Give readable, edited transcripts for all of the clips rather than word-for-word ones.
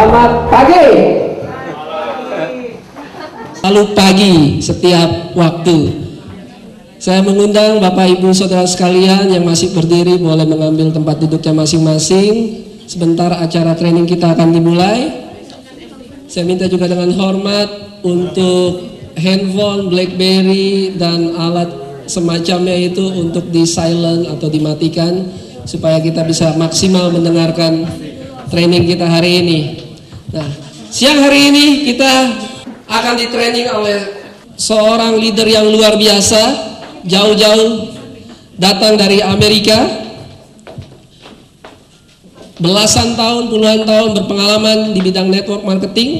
Selamat pagi. Selalu pagi setiap waktu. Saya mengundang Bapak Ibu Saudara sekalian yang masih berdiri boleh mengambil tempat duduknya masing-masing. Sebentar acara training kita akan dimulai. Saya minta juga dengan hormat untuk handphone, BlackBerry dan alat semacamnya itu untuk di silent atau dimatikan supaya kita bisa maksimal mendengarkan training kita hari ini. Nah, siang hari ini kita akan di training oleh seorang leader yang luar biasa, jauh-jauh datang dari Amerika. Belasan tahun, puluhan tahun berpengalaman di bidang network marketing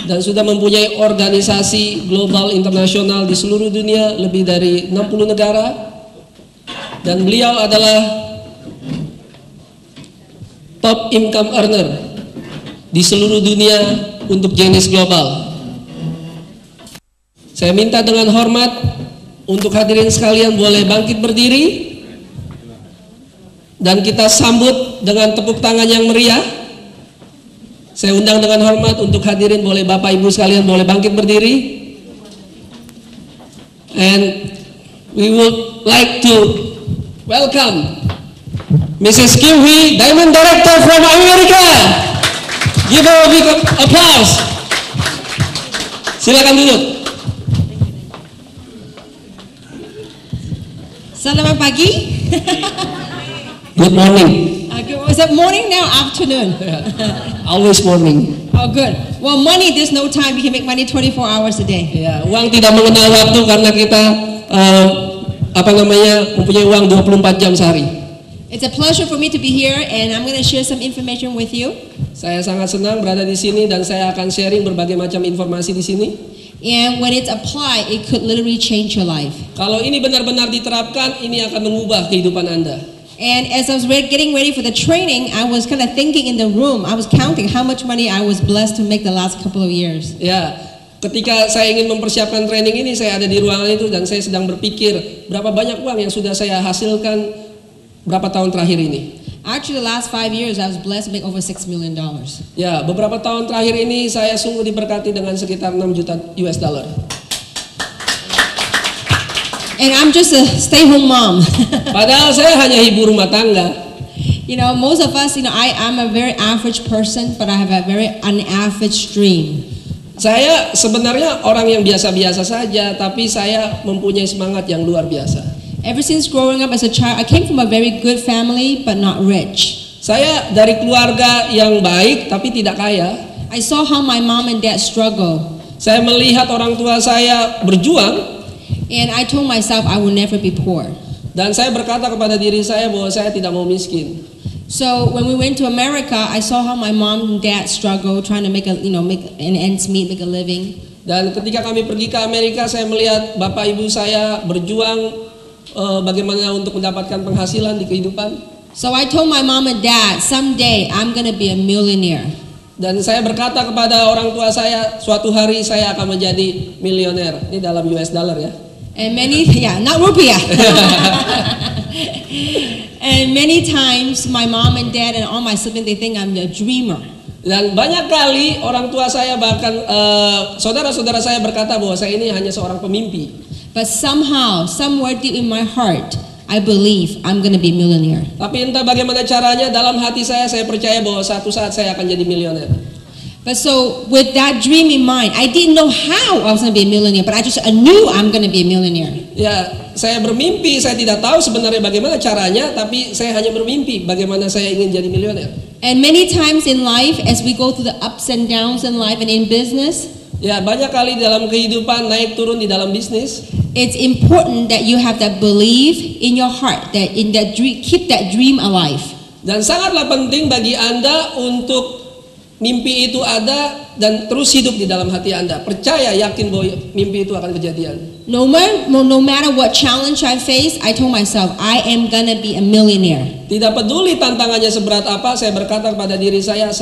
dan sudah mempunyai organisasi global internasional di seluruh dunia, lebih dari 60 negara. Dan beliau adalah top income earner di seluruh dunia untuk jenis global. Saya minta dengan hormat untuk hadirin sekalian boleh bangkit berdiri dan kita sambut dengan tepuk tangan yang meriah. Saya undang dengan hormat untuk hadirin boleh Bapak Ibu sekalian boleh bangkit berdiri. And we would like to welcome Mrs. Kim Hui, Diamond Director from America. Give her a big applause. Silakan duduk. Selamat pagi. Good morning. Was it morning now? Afternoon. Always morning. Oh, good. Well, money, there's no time. We can make money 24 hours a day. Ya, uang tidak mengenal waktu karena kita mempunyai uang 24 jam sehari. It's a pleasure for me to be here, and I'm going to share some information with you. Saya sangat senang berada di sini dan saya akan sharing berbagai macam informasi di sini. And when it's applied, it could literally change your life. Kalau ini benar-benar diterapkan, ini akan mengubah kehidupan Anda. And as I was getting ready for the training, I was kind of thinking in the room. I was counting how much money I was blessed to make the last couple of years. Ya, ketika saya ingin mempersiapkan training ini, saya ada di ruangan itu dan saya sedang berpikir berapa banyak uang yang sudah saya hasilkan berapa tahun terakhir ini. Actually, the last 5 years, I was blessed to make over $6 million. Ya, beberapa tahun terakhir ini saya sungguh diberkati dengan sekitar 6 juta US dollar. And I'm just a stay-home mom. Padahal saya hanya ibu rumah tangga. You know, most of us, I'm a very average person, but I have a very unaverage dream. Saya sebenarnya orang yang biasa-biasa saja, tapi saya mempunyai semangat yang luar biasa. Ever since growing up as a child, I came from a very good family, but not rich. Saya dari keluarga yang baik, tapi tidak kaya. I saw how my mom and dad struggle. Saya melihat orang tua saya berjuang. And I told myself I will never be poor. Dan saya berkata kepada diri saya bahwa saya tidak mau miskin. So when we went to America, I saw how my mom and dad struggle trying to make an ends meet, make a living. Dan ketika kami pergi ke Amerika, saya melihat bapak ibu saya berjuang bagaimana untuk mendapatkan penghasilan di kehidupan. So I told my mom and dad, someday I'm gonna be a millionaire. Dan saya berkata kepada orang tua saya, suatu hari saya akan menjadi milioner. Ini dalam US dollar ya. And not rupiah. And many times my mom and dad and all my siblings, they think I'm a dreamer. Dan banyak kali orang tua saya bahkan saudara-saudara saya berkata bahwa saya ini hanya seorang pemimpi. But somehow, somewhere deep in my heart, I believe I'm gonna be a millionaire. Tapi entah bagaimana caranya, dalam hati saya percaya bahwa suatu saat saya akan jadi milioner. But so with that dream in mind, I didn't know how I was going to be a millionaire, but I knew I'm going to be a millionaire. Ya, saya bermimpi, saya tidak tahu sebenarnya bagaimana caranya, tapi saya hanya bermimpi bagaimana saya ingin jadi milioner. And many times in life, as we go through the ups and downs in life and in business, ya banyak kali dalam kehidupan naik turun di dalam bisnis. It's important that you have that belief in your heart, that in that dream, keep that dream alive. Dan sangatlah penting bagi Anda untuk mimpi itu ada dan terus hidup di dalam hati Anda. Percaya, yakin bahwa mimpi itu akan kejadian. No matter what challenge I face, I told myself, I am gonna be a millionaire. Tidak peduli tantangannya seberat apa, saya berkata kepada diri saya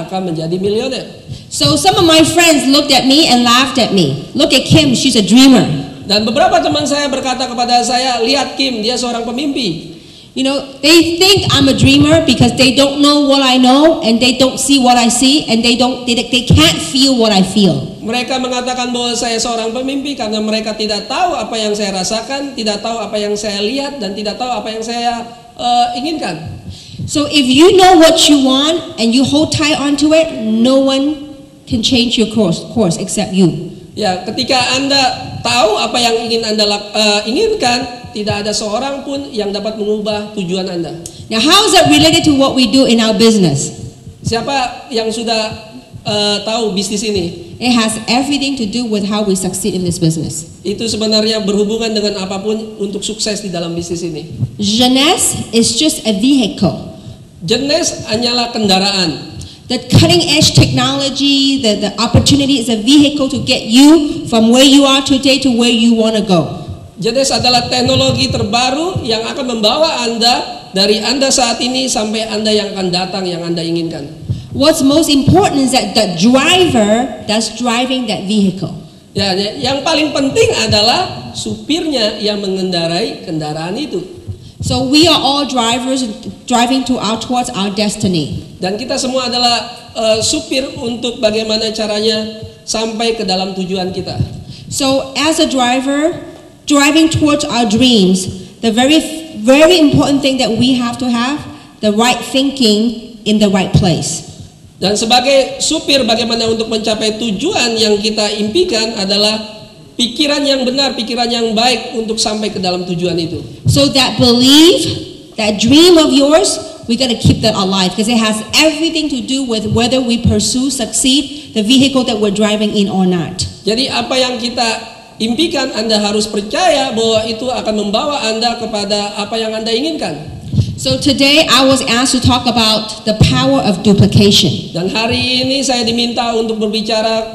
akan menjadi milioner. So some of my friends looked at me and laughed at me. Look at Kim, she's a dreamer. Dan beberapa teman saya berkata kepada saya, lihat Kim, dia seorang pemimpi. You know, they think I'm a dreamer because they don't know what I know and they don't see what I see and they can't feel what I feel. Mereka mengatakan bahwa saya seorang pemimpi karena mereka tidak tahu apa yang saya rasakan, tidak tahu apa yang saya lihat, dan tidak tahu apa yang saya inginkan. So if you know what you want and you hold tight onto it, no one can change your course except you. Ya, ketika Anda tahu apa yang ingin Anda inginkan, tidak ada seorang pun yang dapat mengubah tujuan Anda. Now, how is that related to what we do in our business? Siapa yang sudah tahu bisnis ini? It has everything to do with how we succeed in this business. Itu sebenarnya berhubungan dengan apapun untuk sukses di dalam bisnis ini. Jeunesse is just a vehicle. Jeunesse hanyalah kendaraan. The cutting edge technology, the opportunity is a vehicle to get you from where you are today to where you want to go. Jeunesse adalah teknologi terbaru yang akan membawa Anda dari Anda saat ini sampai Anda yang akan datang, yang Anda inginkan. What's most important is that the driver that's driving that vehicle. Ya, yang paling penting adalah supirnya yang mengendarai kendaraan itu. So we are all drivers driving towards our destiny. Dan kita semua adalah supir untuk bagaimana caranya sampai ke dalam tujuan kita. So as a driver driving towards our dreams, the very important thing that we have to have the right thinking in the right place. Dan sebagai supir bagaimana untuk mencapai tujuan yang kita impikan adalah pikiran yang benar, pikiran yang baik untuk sampai ke dalam tujuan itu. So that belief, that dream of yours, we got to keep that alive because it has everything to do with whether we pursue, succeed the vehicle that we're driving in or not. Jadi apa yang kita impikan, Anda harus percaya bahwa itu akan membawa Anda kepada apa yang Anda inginkan. So today I was asked to talk about the power of duplication. Dan hari ini saya diminta untuk berbicara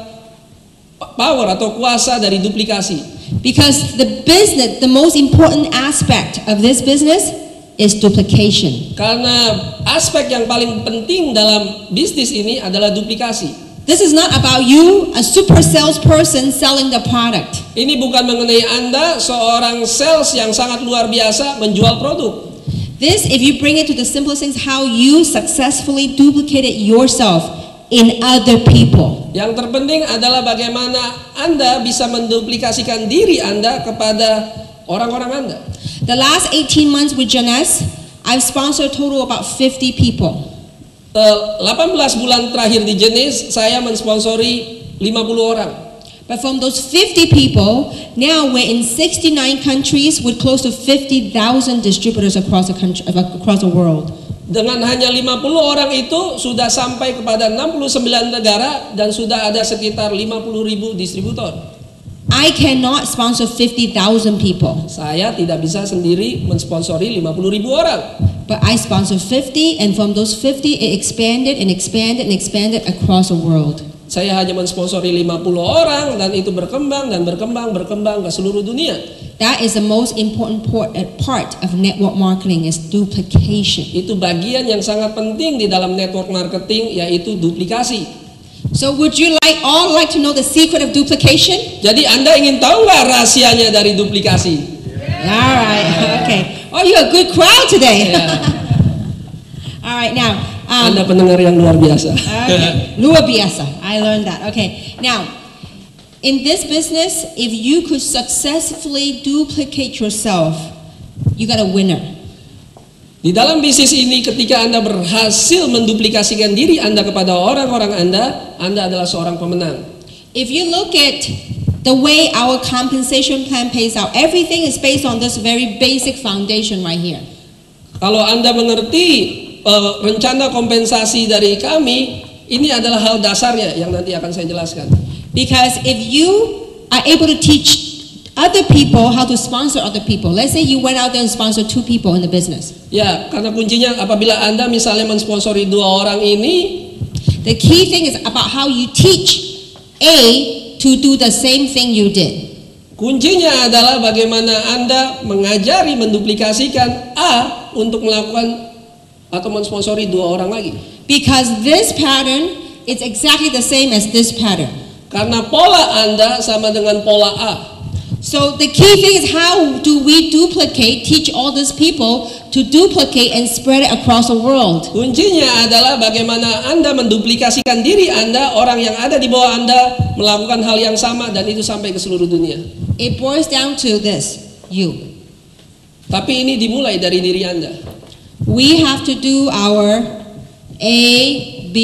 power atau kuasa dari duplikasi. Because the most important aspect of this business is duplication. Karena aspek yang paling penting dalam bisnis ini adalah duplikasi. This is not about you, a super salesperson selling the product. Ini bukan mengenai Anda, seorang sales yang sangat luar biasa menjual produk. This, if you bring it to the simplest things, how you successfully duplicated yourself in other people. Yang terpenting adalah bagaimana Anda bisa menduplikasikan diri Anda kepada orang-orang Anda. The last 18 months with Jeunesse, I've sponsored a total about 50 people. 18 bulan terakhir di Jeunesse, saya mensponsori 50 orang. But from those 50 people, now we're in 69 countries with close to 50,000 distributors across the world. Dengan hanya 50 orang itu sudah sampai kepada 69 negara dan sudah ada sekitar 50.000 distributor. I cannot sponsor 50,000 people. Saya tidak bisa sendiri mensponsori 50.000 orang. But I sponsor 50, and from those 50, it expanded and expanded and expanded across the world. Saya hanya mensponsori 50 orang dan itu berkembang dan berkembang ke seluruh dunia. That is the most important part of network marketing is duplication. Itu bagian yang sangat penting di dalam network marketing, yaitu duplikasi. So would you all like to know the secret of duplication? Jadi Anda ingin tahu nggak rahasianya dari duplikasi? All right, okay. Oh, you're a good crowd today. All right, now. Anda pendengar yang luar biasa. Okay. Luar biasa. I learned that. Okay. Now, in this business, if you could successfully duplicate yourself, you got a winner. Di dalam bisnis ini, ketika Anda berhasil menduplikasikan diri Anda kepada orang-orang Anda adalah seorang pemenang. If you look at the way our compensation plan pays out, everything is based on this very basic foundation right here. Kalau Anda mengerti rencana kompensasi dari kami, ini adalah hal dasarnya yang nanti akan saya jelaskan. Because if you are able to teach other people how to sponsor other people, let's say you went out there and sponsored 2 people in the business. Ya, karena kuncinya apabila Anda misalnya mensponsori 2 orang ini, the key thing is about how you teach A to do the same thing you did. Kuncinya adalah bagaimana Anda mengajari, menduplikasikan A untuk melakukan atau mensponsori 2 orang lagi. Because this pattern is exactly the same as this pattern. Karena pola Anda sama dengan pola A. So the key thing is, how do we duplicate, teach all these people to duplicate and spread it across the world? Kuncinya adalah bagaimana Anda menduplikasikan diri Anda, orang yang ada di bawah Anda melakukan hal yang sama dan itu sampai ke seluruh dunia. It boils down to this, you. Tapi ini dimulai dari diri Anda. We have to do our A, B,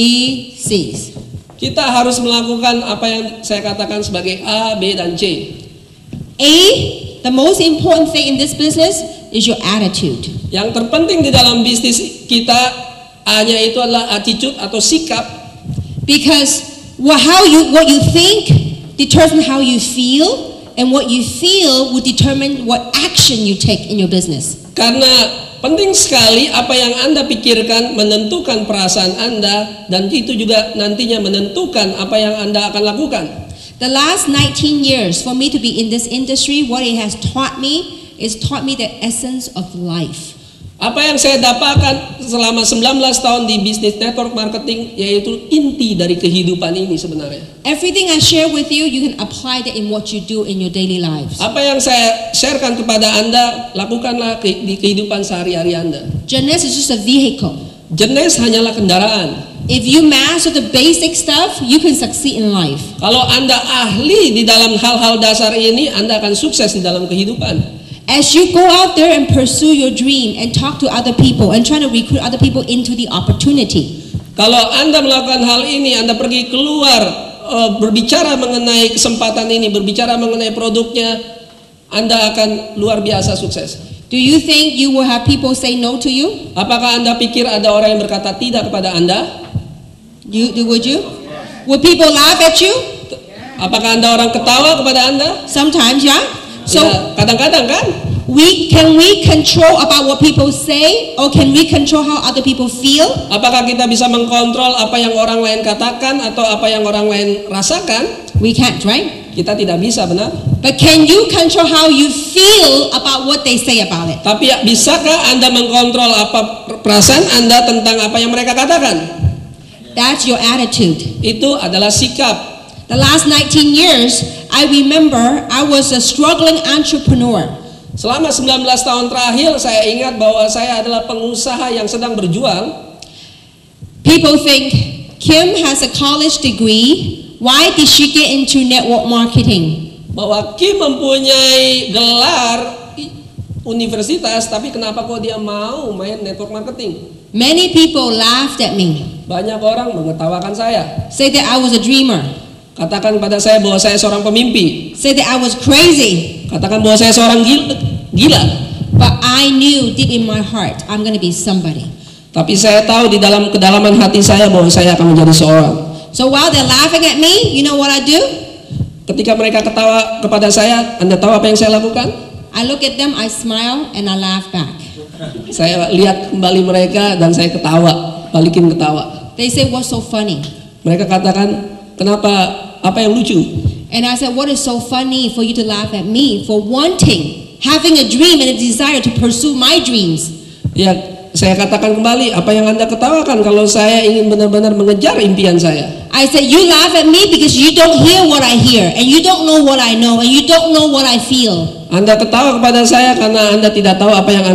C's. Kita harus melakukan apa yang saya katakan sebagai A, B, dan C. A, the most important thing in this business is your attitude. Yang terpenting di dalam bisnis kita A-nya itu adalah attitude atau sikap. Because what you think determines how you feel, and what you feel will determine what action you take in your business. Karena penting sekali apa yang Anda pikirkan menentukan perasaan Anda, dan itu juga nantinya menentukan apa yang Anda akan lakukan. The last 19 years for me to be in this industry, what it has taught me is taught me the essence of life. Apa yang saya dapatkan selama 19 tahun di bisnis network marketing yaitu inti dari kehidupan ini sebenarnya. Everything I share with you, you can apply that in what you do in your daily lives. Apa yang saya sharekan kepada Anda, lakukanlah di kehidupan sehari-hari Anda. Jeunesse is just a vehicle. Jeunesse hanyalah kendaraan. If you master the basic stuff, you can succeed in life. Kalau Anda ahli di dalam hal-hal dasar ini, Anda akan sukses di dalam kehidupan. As you go out there and pursue your dream and talk to other people and try to recruit other people into the opportunity. Kalau Anda melakukan hal ini, Anda pergi keluar berbicara mengenai kesempatan ini, berbicara mengenai produknya, Anda akan luar biasa sukses. Do you think you will have people say no to you? Apakah Anda pikir ada orang yang berkata tidak kepada Anda? Would you? Would people laugh at you? Apakah Anda orang ketawa kepada Anda? Sometimes, yeah. So ya, kadang-kadang kan? Can we control about what people say, or can we control how other people feel? Apakah kita bisa mengkontrol apa yang orang lain katakan atau apa yang orang lain rasakan? We can't, right? Kita tidak bisa, benar? But can you control how you feel about what they say about it? Tapi bisakah Anda mengkontrol apa perasaan Anda tentang apa yang mereka katakan? That's your attitude. Itu adalah sikap. The last 19 years, I remember I was a struggling entrepreneur. Selama 19 tahun terakhir, saya ingat bahwa saya adalah pengusaha yang sedang berjuang. People think, Kim has a college degree, why did she get into network marketing? Bahwa Kim mempunyai gelar universitas, tapi kenapa kok dia mau main network marketing? Many people laughed at me. Banyak orang mengetawakan saya. Say that I was a dreamer. Katakan pada saya bahwa saya seorang pemimpi. Say that I was crazy. Katakan bahwa saya seorang gila. But I knew deep in my heart, I'm going to be somebody. Tapi saya tahu di dalam kedalaman hati saya bahwa saya akan menjadi seorang. So while they're laughing at me, you know what I do? Ketika mereka ketawa kepada saya, Anda tahu apa yang saya lakukan? I look at them, I smile, and I laugh back. Saya lihat kembali mereka dan saya ketawa, balikin ketawa. They say, what's so funny? Mereka katakan, kenapa, apa yang lucu? And I said, what is so funny for you to laugh at me for wanting, having a dream and a desire to pursue my dreams? Ya, saya katakan kembali, apa yang Anda ketawakan kalau saya ingin benar-benar mengejar impian saya? I said, you laugh at me because you don't hear what I hear, and you don't know what I know, and you don't know what I feel. Anda ketawa kepada saya karena Anda tidak tahu apa yang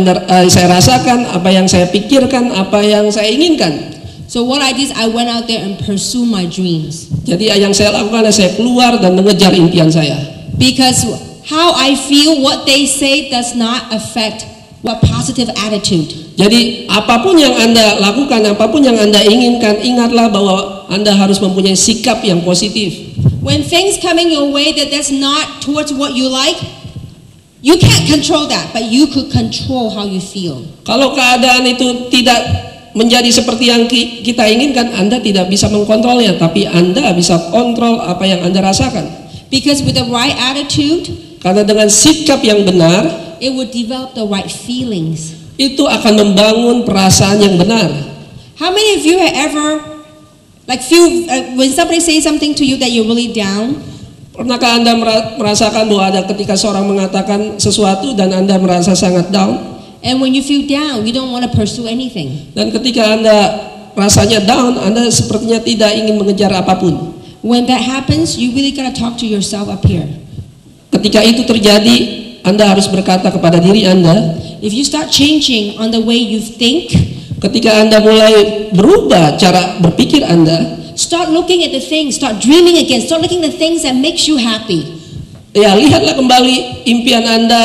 saya rasakan, apa yang saya pikirkan, apa yang saya inginkan. So what I did is I went out there and pursue my dreams. Jadi yang saya lakukan adalah saya keluar dan mengejar impian saya. Because how I feel, what they say does not affect what positive attitude. Jadi apapun yang Anda lakukan, apapun yang Anda inginkan, ingatlah bahwa Anda harus mempunyai sikap yang positif. When things coming your way that's not towards what you like, you can't control that, but you could control how you feel. Kalau keadaan itu tidak menjadi seperti yang kita inginkan, Anda tidak bisa mengkontrolnya, tapi Anda bisa kontrol apa yang Anda rasakan. Because with the right attitude, karena dengan sikap yang benar, it would develop the right feelings. Itu akan membangun perasaan yang benar. How many of you have ever feel when somebody say something to you that you're really down? Pernahkah Anda merasakan bahwa ada ketika seorang mengatakan sesuatu dan Anda merasa sangat down? And when you feel down, you don't want to pursue anything. Dan ketika Anda rasanya down, Anda sepertinya tidak ingin mengejar apapun. When that happens, you really gotta talk to yourself up here. ketika itu terjadi, Anda harus berkata kepada diri Anda, if you start changing on the way you think, ketika Anda mulai berubah cara berpikir Anda, start looking at the things, start dreaming again, start looking at the things that makes you happy. ya lihatlah kembali impian Anda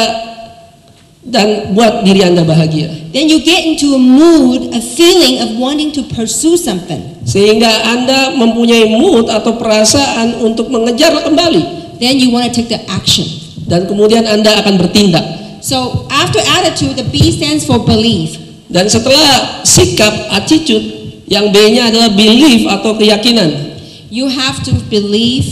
dan buat diri Anda bahagia. Then you get into a mood, a feeling of wanting to pursue something. Sehingga Anda mempunyai mood atau perasaan untuk mengejar kembali. Then you want to take the action. Dan kemudian Anda akan bertindak. So after attitude, the B stands for belief. Dan setelah sikap, attitude, yang B-nya adalah belief atau keyakinan. You have to believe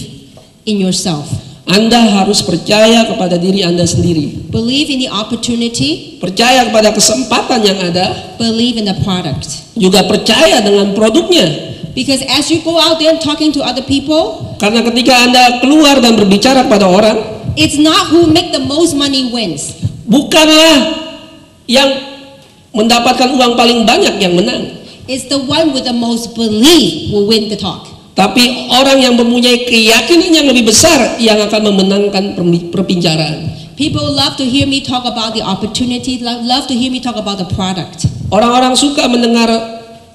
in yourself. Anda harus percaya kepada diri Anda sendiri. Believe in the opportunity. Percaya kepada kesempatan yang ada. Believe in the product. Juga percaya dengan produknya. Because as you go out there talking to other people, karena ketika Anda keluar dan berbicara kepada orang, it's not who make the most money wins. Bukanlah yang mendapatkan uang paling banyak yang menang. It's the one with the most belief will win the talk. Tapi orang yang mempunyai keyakinan yang lebih besar yang akan memenangkan perbincangan. People love to hear me talk about the opportunity, love to hear me talk about the product. Orang-orang suka mendengar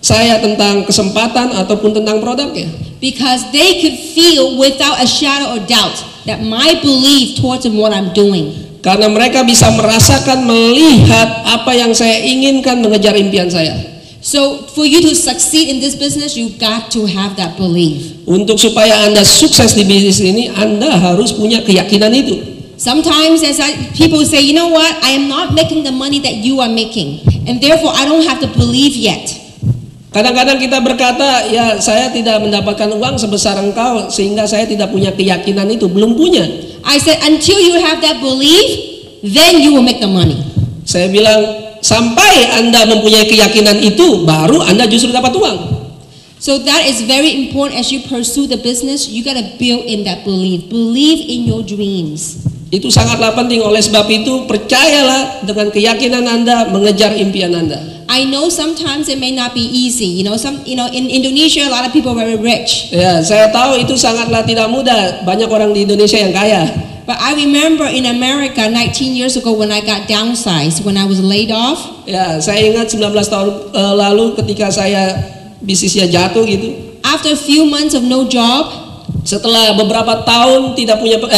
saya tentang kesempatan ataupun tentang produknya. Because they could feel without a shadow of doubt that my belief towards what I'm doing. Karena mereka bisa merasakan, melihat apa yang saya inginkan mengejar impian saya. So for you to succeed in this business, you got to have that belief. Untuk supaya Anda sukses di bisnis ini, Anda harus punya keyakinan itu. Sometimes people say, you know what, I am not making the money that you are making, and therefore I don't have the belief yet. Kadang-kadang kita berkata, ya saya tidak mendapatkan uang sebesar engkau, sehingga saya tidak punya keyakinan itu, belum punya. I said, until you have that belief, then you will make the money. Saya bilang, sampai Anda mempunyai keyakinan itu, baru Anda justru dapat uang. So that is very important as you pursue the business. You got to build in that belief. Believe in your dreams. Itu sangatlah penting. Oleh sebab itu, percayalah dengan keyakinan Anda mengejar impian Anda. I know sometimes it may not be easy. In Indonesia, a lot of people are very rich. Ya, saya tahu itu sangatlah tidak mudah. Banyak orang di Indonesia yang kaya. But I remember in America 19 years ago when I got downsized, when I was laid off. Ya, saya ingat 19 tahun lalu ketika saya bisnisnya jatuh gitu. After a few months of no job, setelah beberapa tahun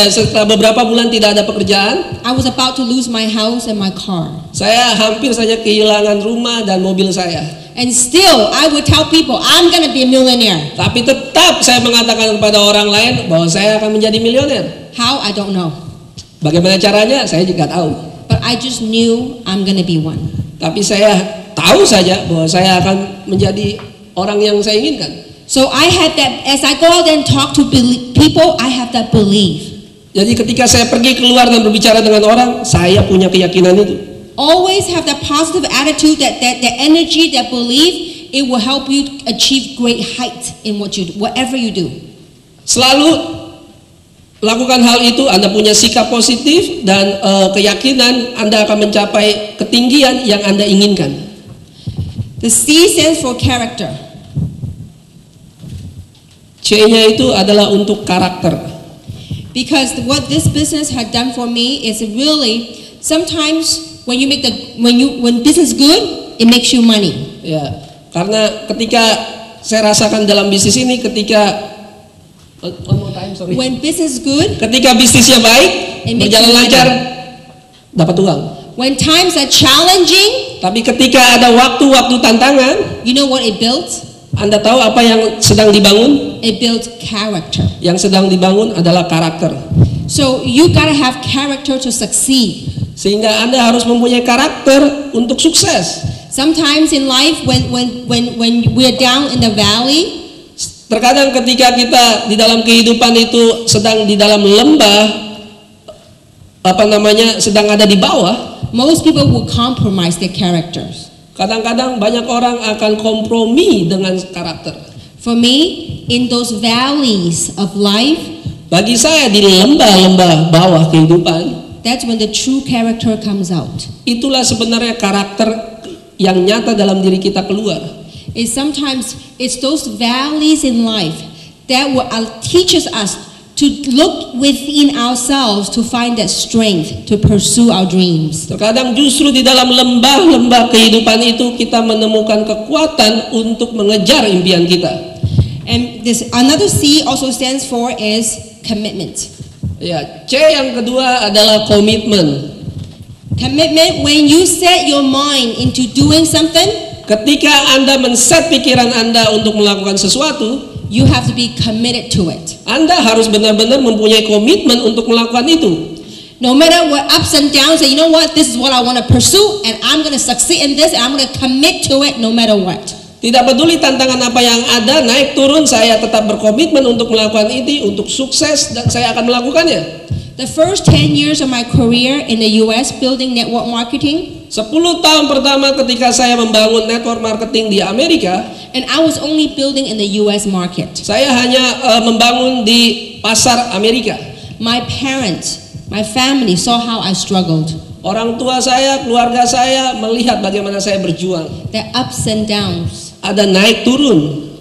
setelah beberapa bulan tidak ada pekerjaan, I was about to lose my house and my car. Saya hampir saja kehilangan rumah dan mobil saya. And still, I would tell people, I'm gonna be a millionaire. Tapi tetap saya mengatakan kepada orang lain bahwa saya akan menjadi miliuner. How? I don't know. Bagaimana caranya? Saya juga tahu. But I just knew I'm gonna be one. Tapi saya tahu saja bahwa saya akan menjadi orang yang saya inginkan. So I had that, as I go out and talk to people, I have that belief. Jadi ketika saya pergi keluar dan berbicara dengan orang, saya punya keyakinan itu. Always have that positive attitude, that energy, that belief. It will help you achieve great height in whatever you do. Selalu lakukan hal itu. Anda punya sikap positif dan keyakinan, Anda akan mencapai ketinggian yang Anda inginkan. The C stands for character. C-nya itu adalah untuk karakter. Because what this business had done for me is really sometimes when business good, it makes you money. Ya, karena ketika saya rasakan dalam bisnis ini, when business good, ketika bisnisnya baik, berjalan lancar, dapat uang. When times are challenging, tapi ketika ada waktu-waktu tantangan, you know what it builds? Anda tahu apa yang sedang dibangun? It builds character. Yang sedang dibangun adalah karakter. So you gotta have character to succeed. Sehingga Anda harus mempunyai karakter untuk sukses. Sometimes in life, when we're down in the valley, terkadang ketika kita di dalam kehidupan itu sedang di dalam lembah, sedang ada di bawah, most people will compromise their characters. Kadang-kadang banyak orang akan kompromi dengan karakter. For me, in those valleys of life, bagi saya di lembah-lembah bawah kehidupan, that's when the true character comes out. Itulah sebenarnya karakter yang nyata dalam diri kita keluar. Sometimes it's those valleys in life that will teaches us to look within ourselves to find that strength to pursue our dreams. Terkadang justru di dalam lembah-lembah kehidupan itu kita menemukan kekuatan untuk mengejar impian kita. And this another C also stands for is commitment. Ya, C yang kedua adalah komitmen. Commitment, when you set your mind into doing something, Ketika Anda men-set pikiran Anda untuk melakukan sesuatu, you have to be committed to it. Anda harus benar-benar mempunyai komitmen untuk melakukan itu. No matter what ups and downs, say, you know what, this is what I want to pursue, and I'm going to succeed in this, and I'm going to commit to it no matter what. Tidak peduli tantangan apa yang ada, naik turun, saya tetap berkomitmen untuk melakukan itu, untuk sukses, dan saya akan melakukannya. The first 10 years of my career in the US building network marketing, 10 tahun pertama ketika saya membangun network marketing di Amerika, and I was only building in the US market. saya hanya membangun di pasar Amerika. My parents, my family saw how I struggled. Orang tua saya, keluarga saya melihat bagaimana saya berjuang. The ups and downs. Ada naik turun.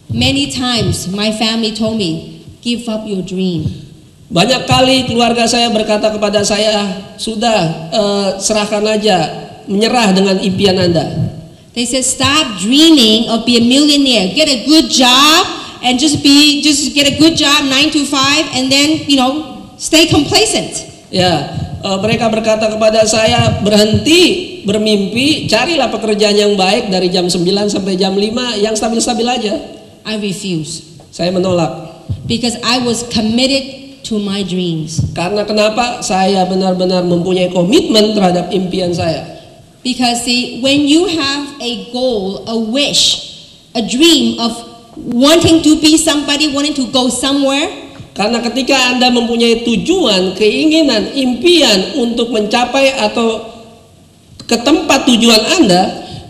Many times my family told me, give up your dream. Banyak kali keluarga saya berkata kepada saya, sudah serahkan aja, menyerah dengan impian Anda. They said, stop dreaming of be a millionaire. Get a good job and just get a good job 9 to 5 and then, stay complacent. Ya, mereka berkata kepada saya, berhenti bermimpi, carilah pekerjaan yang baik dari jam 9 sampai jam 5 yang stabil-stabil aja. I refuse. Saya menolak. Because I was committed to my dreams. Karena kenapa? Saya benar-benar mempunyai komitmen terhadap impian saya. Because see, when you have a goal, a wish, a dream of wanting to be somebody, wanting to go somewhere, karena ketika Anda mempunyai tujuan, keinginan, impian untuk mencapai atau ke tempat tujuan Anda,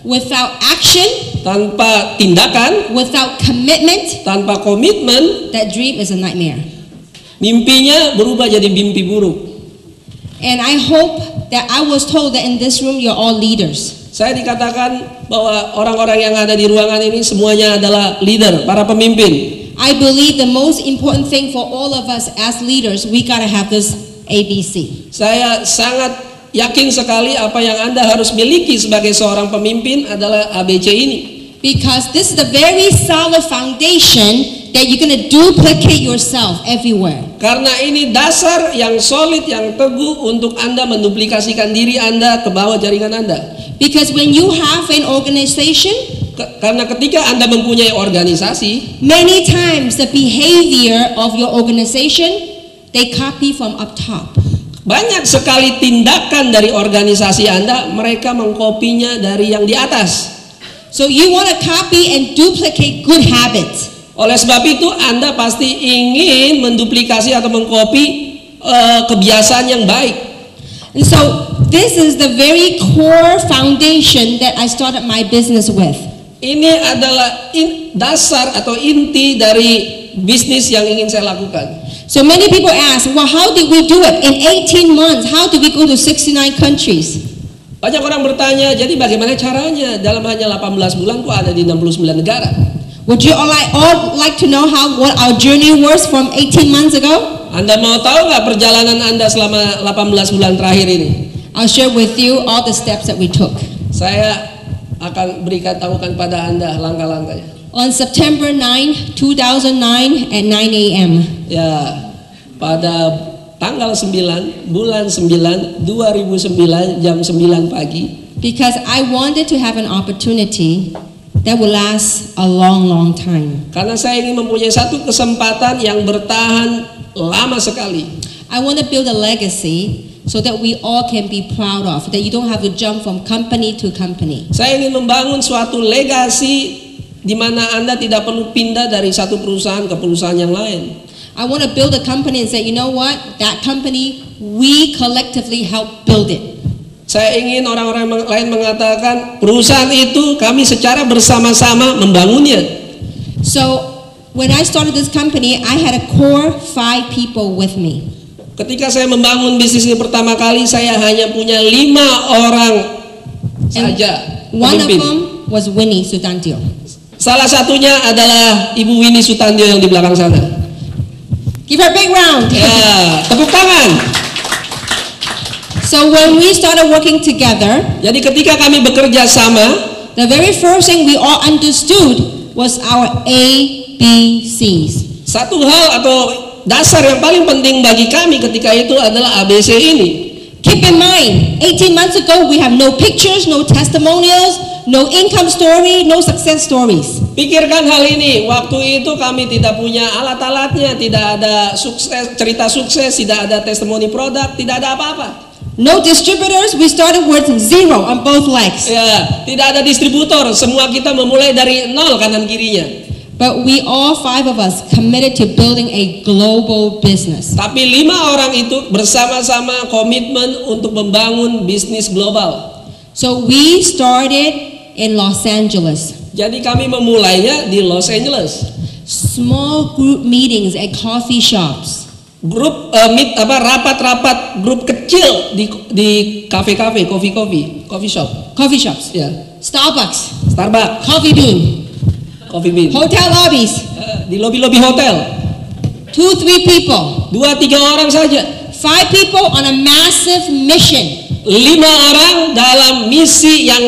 without action, tanpa tindakan, without commitment, tanpa komitmen, that dream is a nightmare. Mimpinya berubah jadi mimpi buruk. And I hope that I was told that in this room you're all leaders. Saya dikatakan bahwa orang-orang yang ada di ruangan ini semuanya adalah leader, para pemimpin. I believe the most important thing for all of us as leaders, we gotta have this ABC. Saya sangat yakin sekali apa yang Anda harus miliki sebagai seorang pemimpin adalah ABC ini. Because this is the very solid foundation that you're gonna duplicate yourself everywhere. Karena ini dasar yang solid, yang teguh untuk Anda menduplikasikan diri Anda ke bawah jaringan Anda. Because when you have an organization, karena ketika Anda mempunyai organisasi, many times the behavior of your organization, they copy from up top. Banyak sekali tindakan dari organisasi Anda, mereka mengkopinya dari yang di atas. So you want to copy and duplicate good habits. Oleh sebab itu Anda pasti ingin menduplikasi atau mengkopi kebiasaan yang baik. And so this is the very core foundation that I started my business with. Ini adalah dasar atau inti dari bisnis yang ingin saya lakukan. So many people ask, well, how did we do it? In 18 months, how did we go to 69 countries? Banyak orang bertanya, jadi bagaimana caranya dalam hanya 18 bulan kok ada di 69 negara? Would you all like to know what our journey was from 18 months ago? Anda mau tahu nggak perjalanan Anda selama 18 bulan terakhir ini? I'll share with you all the steps that we took. Saya akan tahukan pada Anda langkah-langkahnya. On September 9, 2009 at 9 a.m. Ya, pada tanggal 9, bulan 9, 2009 jam 9 pagi. Because I wanted to have an opportunity that will last a long, long time. Karena saya ingin mempunyai satu kesempatan yang bertahan lama sekali. I want to build a legacy so that we all can be proud of, that you don't have to jump from company to company. Saya ingin membangun suatu legasi di mana Anda tidak perlu pindah dari satu perusahaan ke perusahaan yang lain. I want to build a company and say, you know what, that company, we collectively help build it. Saya ingin orang-orang lain mengatakan perusahaan itu kami secara bersama-sama membangunnya. So when I started this company, I had a core 5 people with me. Ketika saya membangun bisnis ini pertama kali, saya hanya punya 5 orang saja. One of pemimpin. them was Winnie Sutantio. Salah satunya adalah Ibu Winnie Sutantio yang di belakang sana. Give her a big round. Ya, tepuk tangan. So when we started working together, Jadi ketika kami bekerja sama, the very first thing we all understood was our ABCs. satu hal atau dasar yang paling penting bagi kami ketika itu adalah ABC ini. Keep in mind, 18 months ago we have no pictures, no testimonials, no income story, no success stories. Pikirkan hal ini, waktu itu kami tidak punya alat-alatnya, tidak ada sukses, cerita sukses, tidak ada testimoni produk, tidak ada apa-apa. No distributors, we started with zero on both legs. Ya, tidak ada distributor, semua kita memulai dari nol kanan kirinya. But we all five of us committed to building a global business. Tapi 5 orang itu bersama-sama komitmen untuk membangun bisnis global. So we started in Los Angeles. Jadi kami memulainya di Los Angeles. Small group meetings at coffee shops. Grup rapat-rapat grup kecil di kafe-kafe, coffee shop. Coffee shops. Ya, Starbucks. Starbucks, Coffee Bean. Coffee Bean. Hotel lobbies. Di lobi-lobi hotel. 2-3 people. 2-3 orang saja. 5 people on a massive mission. 5 orang dalam misi yang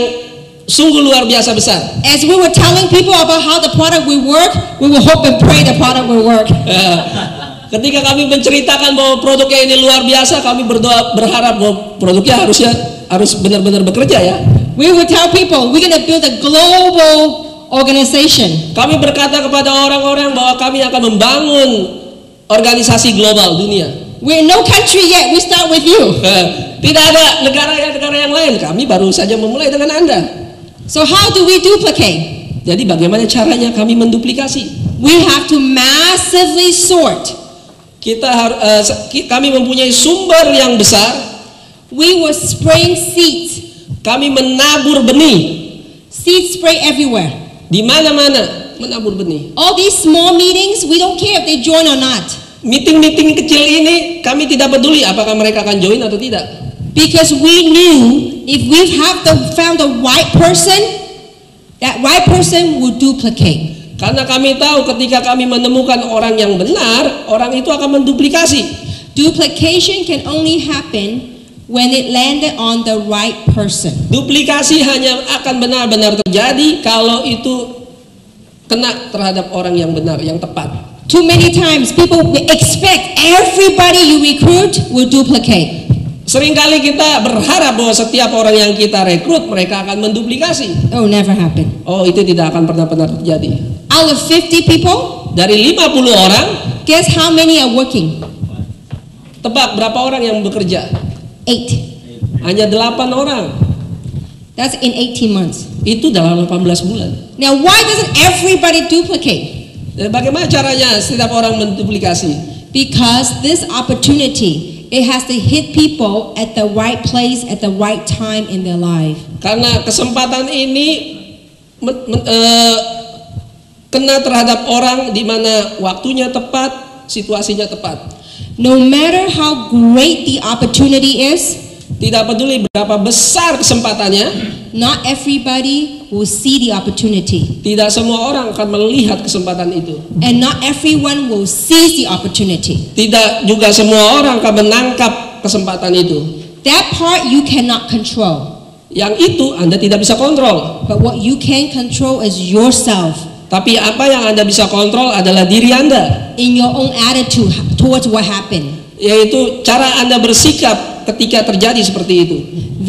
sungguh luar biasa besar. As we were telling people about how the product will work, we will hope and pray the product will work. Ketika kami menceritakan bahwa produknya ini luar biasa, kami berdoa berharap bahwa produknya harus benar-benar bekerja ya. We would tell people we're going to build a global organization. Kami berkata kepada orang-orang bahwa kami akan membangun organisasi global dunia. We're in no country yet. We start with you. Tidak ada negara yang lain. Kami baru saja memulai dengan Anda. So how do we duplicate? Jadi bagaimana caranya kami menduplikasi? We have to massively sort. Kami mempunyai sumber yang besar. We were spraying seeds. Kami menabur benih. Seed spray everywhere. Di mana-mana menabur benih. All these small meetings, we don't care if they join or not. Meeting-meeting kecil ini kami tidak peduli apakah mereka akan join atau tidak. Because we knew if we found the right person, that right person will duplicate. Karena kami tahu ketika kami menemukan orang yang benar, orang itu akan menduplikasi. Duplication can only happen when it landed on the right person. Duplikasi hanya akan benar-benar terjadi kalau itu kena terhadap orang yang benar, yang tepat. Too many times people expect everybody you recruit will duplicate. Seringkali kita berharap bahwa setiap orang yang kita rekrut mereka akan menduplikasi. Oh, never happen. Oh, itu tidak akan pernah terjadi. Out of 50 people, dari 50 orang, guess how many are working? Tebak berapa orang yang bekerja? 8. Hanya 8 orang. That's in 18 months. Itu dalam 18 bulan. Now, why doesn't everybody duplicate? Bagaimana caranya setiap orang menduplikasi? Because this opportunity, it has to hit people at the right place at the right time in their life. Karena kesempatan ini kena terhadap orang di mana waktunya tepat, situasinya tepat. No matter how great the opportunity is, tidak peduli berapa besar kesempatannya, not everybody will see the opportunity. Tidak semua orang akan melihat kesempatan itu. And not everyone will seize the opportunity. Tidak juga semua orang akan menangkap kesempatan itu. That part you cannot control. Yang itu Anda tidak bisa kontrol. But what you can control is yourself. Tapi apa yang Anda bisa kontrol adalah diri Anda. In your own attitude towards what happened. Yaitu cara Anda bersikap ketika terjadi seperti itu.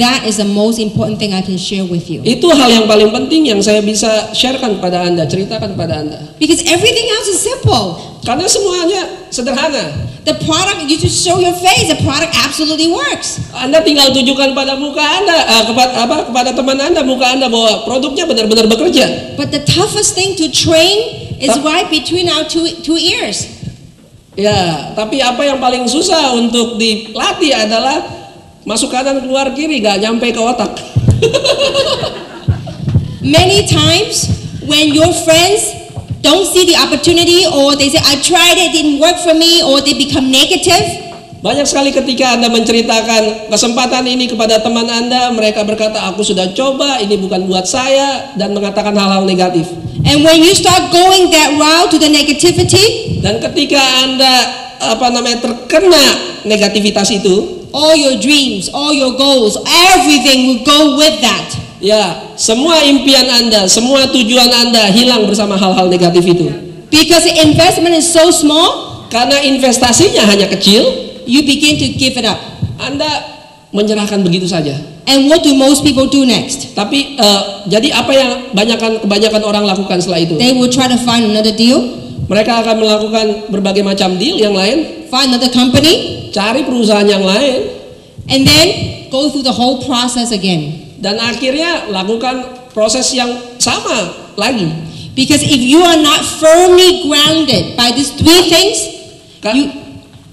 That is the most important thing I can share with you. Itu hal yang paling penting yang saya bisa sharekan kepada Anda, ceritakan kepada Anda. Because everything else is simple. Karena semuanya sederhana. The product, you just show your face, the product absolutely works. Anda tinggal tunjukkan pada muka Anda, kepada teman Anda, muka Anda bahwa produknya benar-benar bekerja. But the toughest thing to train is right between our two ears. Ya, tapi apa yang paling susah untuk dilatih adalah masuk kanan keluar kiri, gak nyampe ke otak. Many times when your friends don't see the opportunity or they say I tried it didn't work for me or they become negative. Banyak sekali ketika Anda menceritakan kesempatan ini kepada teman Anda, mereka berkata aku sudah coba, ini bukan buat saya, dan mengatakan hal-hal negatif. And when you start going that route to the negativity, dan ketika Anda terkena negativitas itu, all your dreams, all your goals, everything will go with that. ya semua impian Anda, semua tujuan Anda hilang bersama hal-hal negatif itu. Because the investment is so small, Karena investasinya hanya kecil, you begin to give it up. Anda menyerahkan begitu saja. And what do most people do next? Tapi jadi apa yang kebanyakan orang lakukan setelah itu? They will try to find another deal, Mereka akan melakukan berbagai macam deal yang lain, find another company, cari perusahaan yang lain, and then go through the whole process again. dan akhirnya lakukan proses yang sama lagi. Because if you are not firmly grounded by these three things,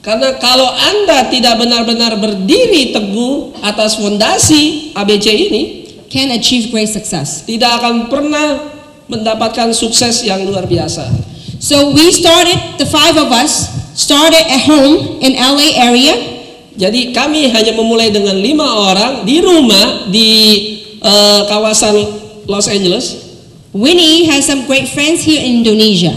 Karena kalau Anda tidak benar-benar berdiri teguh atas fondasi ABC ini, can achieve great success. tidak akan pernah mendapatkan sukses yang luar biasa. So we started, the five of us started at home in LA area. Jadi kami hanya memulai dengan 5 orang di rumah di kawasan Los Angeles, Winnie has some great friends here in Indonesia.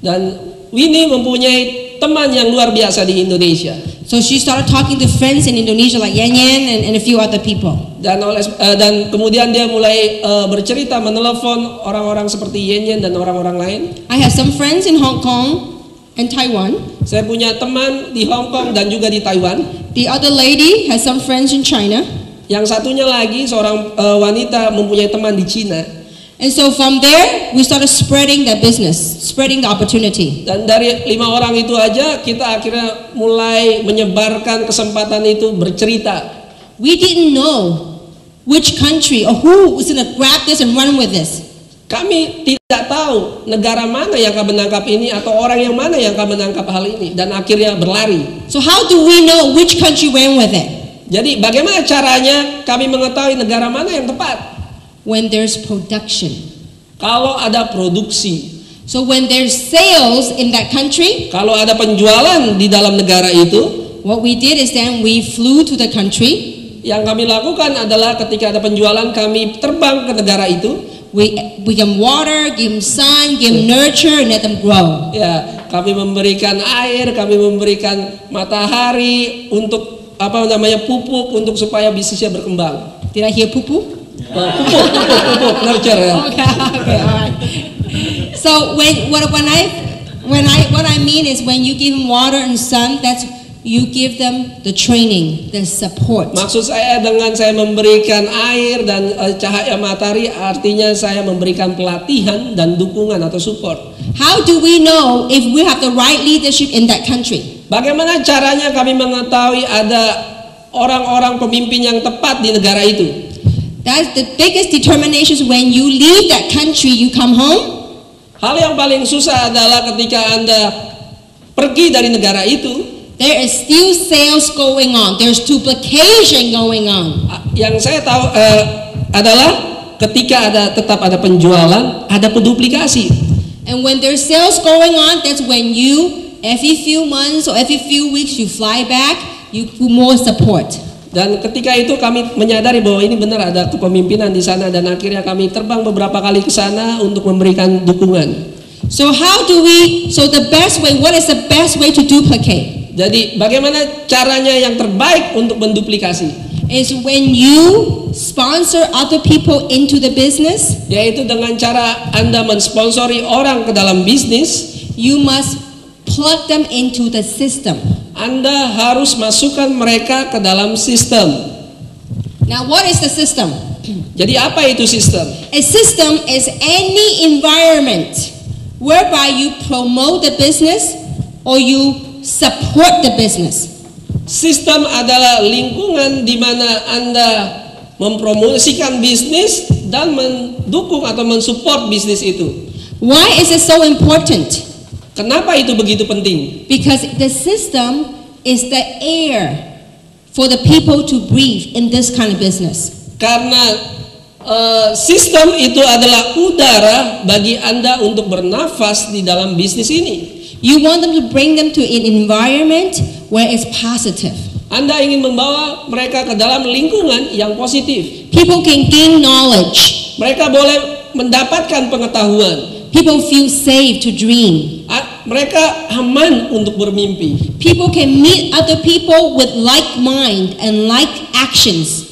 dan Winnie mempunyai teman yang luar biasa di Indonesia. So she started talking to friends in Indonesia like Yan Yan and a few other people. Dan kemudian dia mulai bercerita, menelepon orang-orang seperti Yen Yen dan orang-orang lain. I have some friends in Hong Kong and Taiwan. Saya punya teman di Hong Kong dan juga di Taiwan. The other lady has some friends in China. Yang satunya lagi seorang wanita mempunyai teman di Cina. And so from there, we started spreading the business, spreading the opportunity. Dan dari 5 orang itu aja kita akhirnya mulai menyebarkan kesempatan itu bercerita. We didn't know which country or who was going to grab this and run with this. Kami tidak tahu negara mana yang akan menangkap ini atau orang yang mana yang akan menangkap hal ini, dan akhirnya berlari. So how do we know which country ran with it? Jadi bagaimana caranya kami mengetahui negara mana yang tepat? When there's production. Kalau ada produksi. So when there's sales in that country, Kalau ada penjualan di dalam negara itu, what we did is then we flew to the country. yang kami lakukan adalah ketika ada penjualan kami terbang ke negara itu. We give them water, give them sun, give them nurture, and let them grow. Ya, kami memberikan air, kami memberikan matahari untuk pupuk untuk supaya bisnisnya berkembang. Did I hear poo-poo? Pupuk, nurture ya. Okay, all right. So what I mean is when you give them water and sun, that's you give them the training, the support. Maksud saya dengan saya memberikan air dan cahaya matahari, artinya saya memberikan pelatihan dan dukungan atau support. How do we know if we have the right leadership in that country? Bagaimana caranya kami mengetahui ada orang-orang pemimpin yang tepat di negara itu? That's the biggest determination. When you leave that country, you come home. Hal yang paling susah adalah ketika Anda pergi dari negara itu. There is still sales going on. There's duplication going on. Yang saya tahu adalah ketika tetap ada penjualan, ada penduplikasi. And when there's sales going on, that's when you, every few months or every few weeks, you fly back, you put more support. Dan ketika itu kami menyadari bahwa ini benar ada kepemimpinan di sana, dan akhirnya kami terbang beberapa kali ke sana untuk memberikan dukungan. So what is the best way to duplicate? Jadi bagaimana caranya yang terbaik untuk menduplikasi? Is when you sponsor other people into the business. Yaitu dengan cara Anda mensponsori orang ke dalam bisnis, you must plug them into the system. Anda harus masukkan mereka ke dalam sistem. Now, what is the system? Jadi apa itu sistem? A system is any environment whereby you promote the business or you support the business. Sistem adalah lingkungan di mana Anda mempromosikan bisnis dan mendukung atau mensupport bisnis itu. Why is it so important? Kenapa itu begitu penting? Because the system is the air for the people to breathe in this kind of business. Karena sistem itu adalah udara bagi Anda untuk bernafas di dalam bisnis ini. You want them to bring them to an environment where it's positive. Anda ingin membawa mereka ke dalam lingkungan yang positif. People can gain knowledge. Mereka boleh mendapatkan pengetahuan. People feel safe to dream. mereka aman untuk bermimpi. People can meet other people with like mind and like actions.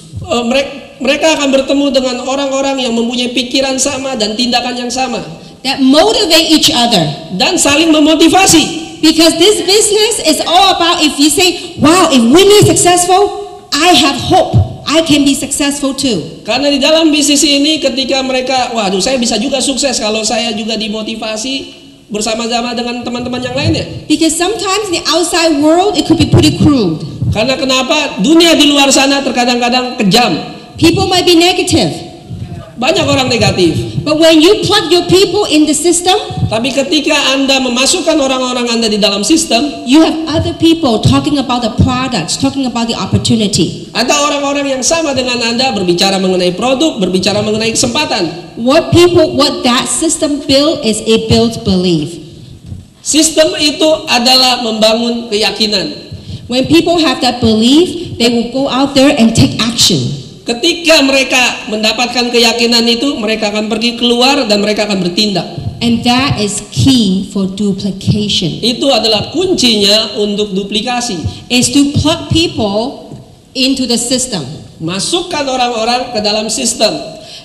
Mereka akan bertemu dengan orang-orang yang mempunyai pikiran sama dan tindakan yang sama. That motivate each other. Dan saling memotivasi. Because this business is all about, if you say, wow, if Winnie is successful, I have hope. I can be successful too. Karena di dalam bisnis ini ketika mereka, waduh saya bisa juga sukses kalau saya juga dimotivasi bersama-sama dengan teman-teman yang lainnya. Because sometimes in the outside world it could be pretty crude. Karena kenapa? Dunia di luar sana terkadang-kadang kejam. People might be negative. Banyak orang negatif. But when you plug your people in the system, tapi ketika Anda memasukkan orang-orang Anda di dalam sistem, you have other people talking about the products, talking about the opportunity. Ada orang-orang yang sama dengan Anda berbicara mengenai produk, berbicara mengenai kesempatan. What that system build is it builds belief. Sistem itu adalah membangun keyakinan. When people have that belief, they will go out there and take action. Ketika mereka mendapatkan keyakinan itu, mereka akan pergi keluar dan mereka akan bertindak. And that is key for duplication. Itu adalah kuncinya untuk duplikasi. Is to plug people into the system. Masukkan orang-orang ke dalam sistem.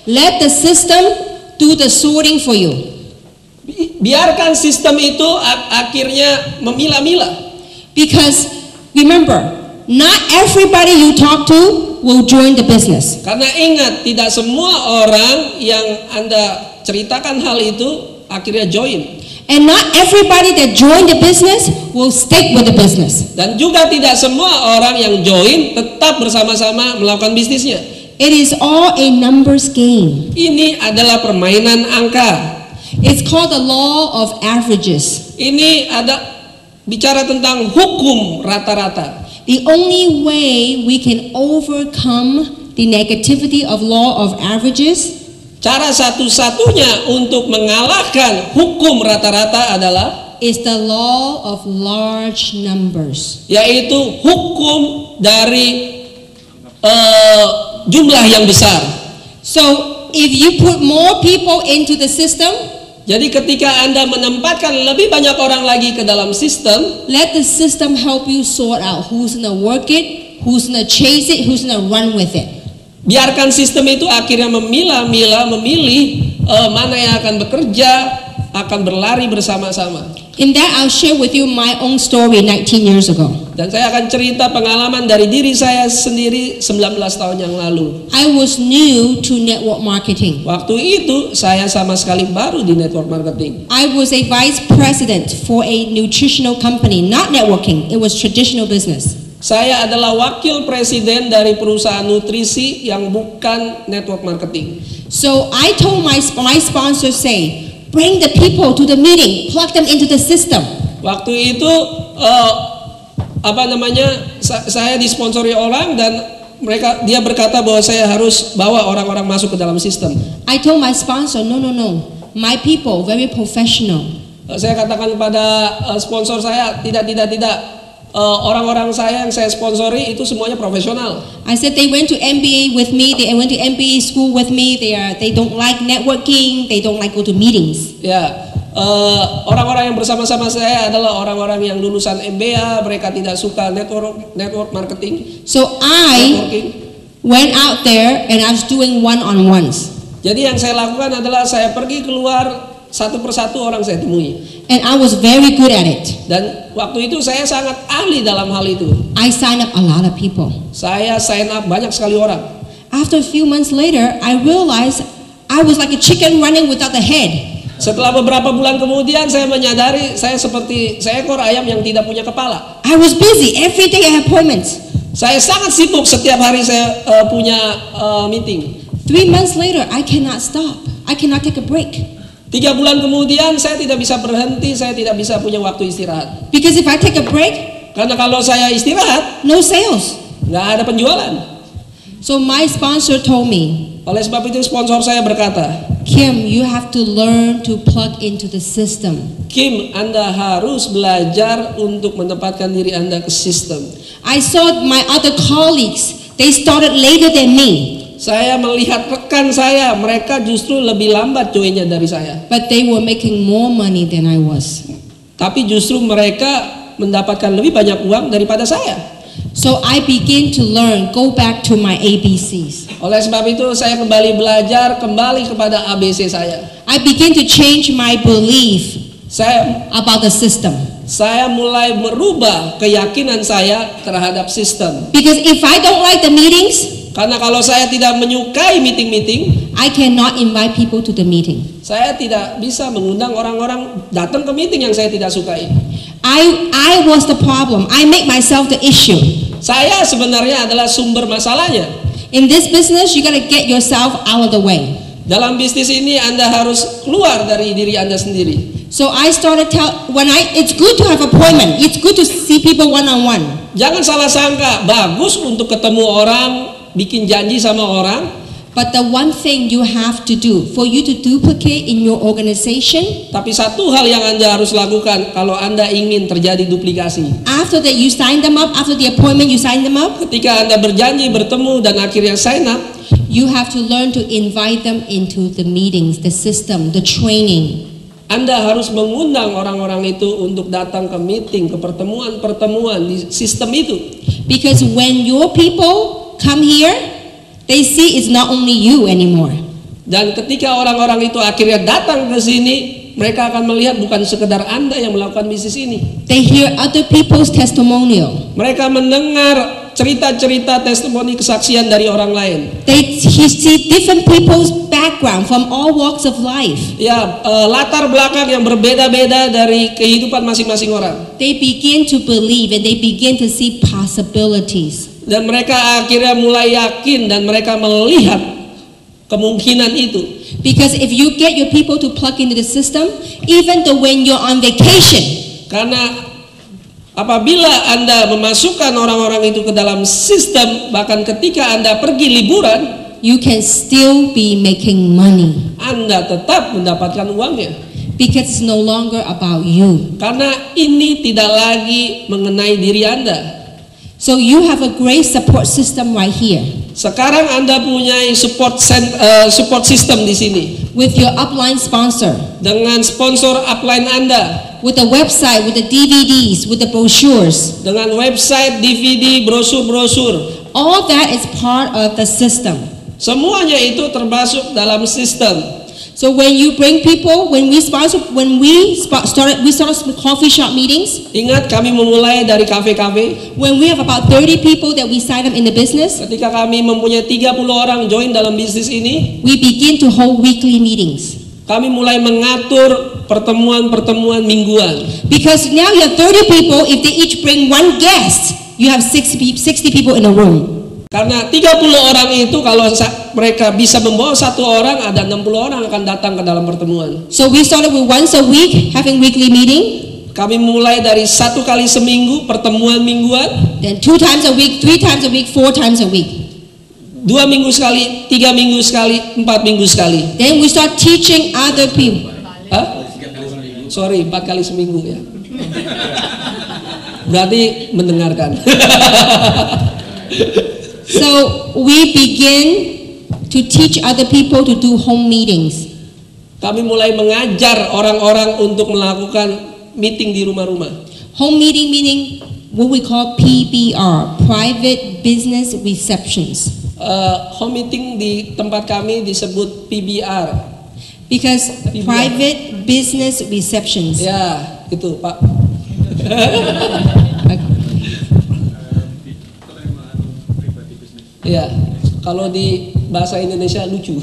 Let the system do the sorting for you. Biarkan sistem itu akhirnya memilah-milah. Because remember, not everybody you talk to will join the business. Karena ingat, tidak semua orang yang Anda ceritakan hal itu akhirnya join. And not everybody that join the business will stick with the business. Dan juga tidak semua orang yang join tetap bersama-sama melakukan bisnisnya. It is all a numbers game. Ini adalah permainan angka. It's called the law of averages. Ini ada bicara tentang hukum rata-rata. The only way we can overcome the negativity of law of averages, cara satu-satunya untuk mengalahkan hukum rata-rata adalah is the law of large numbers. Yaitu hukum dari jumlah yang besar. So if you put more people into the system, jadi ketika Anda menempatkan lebih banyak orang lagi ke dalam sistem, let the system help you sort out who's gonna work it, who's gonna chase it, who's gonna run with it. Biarkan sistem itu akhirnya memilah-milah, memilih mana yang akan bekerja, akan berlari bersama-sama. In that I'll share with you my own story 19 years ago. Dan saya akan cerita pengalaman dari diri saya sendiri 19 tahun yang lalu. I was new to network marketing. Waktu itu saya sama sekali baru di network marketing. I was a vice president for a nutritional company, not networking, it was traditional business. Saya adalah wakil presiden dari perusahaan nutrisi yang bukan network marketing. So I told my sponsor, say, bring the people to the meeting, plug them into the system. Waktu itu saya disponsori orang dan dia berkata bahwa saya harus bawa orang-orang masuk ke dalam sistem. I told my sponsor, no, my people very professional. Saya katakan kepada sponsor saya, tidak. Orang-orang saya yang saya sponsori itu semuanya profesional. I said they went to MBA with me, they went to MBA school with me. They don't like networking, they don't like go to meetings. Ya, orang-orang yang bersama-sama saya adalah orang-orang yang lulusan MBA, mereka tidak suka network marketing. So I went out there and I was doing one-on-ones. Jadi yang saya lakukan adalah saya pergi keluar satu persatu orang saya temui. And I was very good at it. Dan waktu itu saya sangat ahli dalam hal itu. I signed up a lot of people. Saya sign up banyak sekali orang. After a few months later, I realized I was like a chicken running without a head. Setelah beberapa bulan kemudian saya menyadari saya seperti seekor ayam yang tidak punya kepala. I was busy every day. I had appointments. Saya sangat sibuk, setiap hari saya punya meeting. 3 months later, I cannot stop. I cannot take a break. 3 bulan kemudian saya tidak bisa berhenti, saya tidak bisa punya waktu istirahat. Because if I take a break, karena kalau saya istirahat, no sales. Nggak ada penjualan. So my sponsor told me. Oleh sebab itu sponsor saya berkata, Kim, you have to learn to plug into the system. Kim, Anda harus belajar untuk menempatkan diri Anda ke sistem. I saw my other colleagues, they started later than me. Saya melihat rekan saya, mereka justru lebih lambat joinnya dari saya. But they were making more money than I was. Tapi justru mereka mendapatkan lebih banyak uang daripada saya. So I begin to learn, go back to my ABCs. Oleh sebab itu saya kembali belajar kembali kepada ABC saya. I begin to change my belief about the system. Saya mulai merubah keyakinan saya terhadap sistem. Because if I don't like the meetings, karena kalau saya tidak menyukai meeting-meeting, I cannot invite people to the meeting. Saya tidak bisa mengundang orang-orang datang ke meeting yang saya tidak sukai. I was the problem. I make myself the issue. Saya sebenarnya adalah sumber masalahnya. In this business, you gotta get yourself out of the way. Dalam bisnis ini Anda harus keluar dari diri Anda sendiri. So I started it's good to have appointment. It's good to see people one-on-one. Jangan salah sangka, bagus untuk ketemu orang, bikin janji sama orang. But the one thing you have to do for you to duplicate in your organization. Tapi satu hal yang Anda harus lakukan kalau Anda ingin terjadi duplikasi. After that you sign them up, after the appointment you sign them up. Ketika Anda berjanji bertemu dan akhirnya sign up, you have to learn to invite them into the meetings, the system, the training. Anda harus mengundang orang-orang itu untuk datang ke meeting, ke pertemuan-pertemuan di sistem itu. Because when your people come here, they see it's not only you anymore. Dan ketika orang-orang itu akhirnya datang ke sini, mereka akan melihat bukan sekedar Anda yang melakukan bisnis ini. They hear other people's testimonial. Mereka mendengar cerita-cerita testimoni kesaksian dari orang lain. They see different people's background from all walks of life. Ya, latar belakang yang berbeda-beda dari kehidupan masing-masing orang. They begin to believe and they begin to see possibilities. Dan mereka akhirnya mulai yakin dan mereka melihat kemungkinan itu. Because if you get your people to plug into the system, even though when you're on vacation, karena apabila Anda memasukkan orang-orang itu ke dalam sistem, bahkan ketika Anda pergi liburan, you can still be making money. Anda tetap mendapatkan uangnya. Because it's no longer about you. Karena ini tidak lagi mengenai diri Anda. So you have a great support system right here. Sekarang Anda punya support system di sini. With your upline sponsor. Dengan sponsor upline Anda. With the website, with the DVDs, with the brochures. Dengan website, DVD, brosur-brosur. All that is part of the system. Semuanya itu termasuk dalam sistem. So when you bring people, when we started coffee shop meetings. Ingat kami memulai dari kafe-kafe. When we have about 30 people that we sign up in the business. Ketika kami mempunyai 30 orang join dalam bisnis ini, we begin to hold weekly meetings. Kami mulai mengatur pertemuan-pertemuan mingguan. Because now you have 30 people, if they each bring one guest, you have 60 people in a room. Karena 30 orang itu kalau mereka bisa membawa satu orang, ada 60 orang akan datang ke dalam pertemuan. So we started with once a week having weekly meeting. Kami mulai dari 1 kali seminggu pertemuan mingguan. Then 2 times a week, 3 times a week, 4 times a week. 2 minggu sekali, 3 minggu sekali, 4 minggu sekali. Then we start teaching other people. Sorry, 4 kali seminggu ya. Berarti mendengarkan. So we begin to teach other people to do home meetings. Kami mulai mengajar orang-orang untuk melakukan meeting di rumah-rumah. Home meeting meaning what we call PBR, private business receptions. Home meeting di tempat kami disebut PBR. Because PBR. Private business receptions. Ya, itu Pak. Ya, kalau di bahasa Indonesia lucu.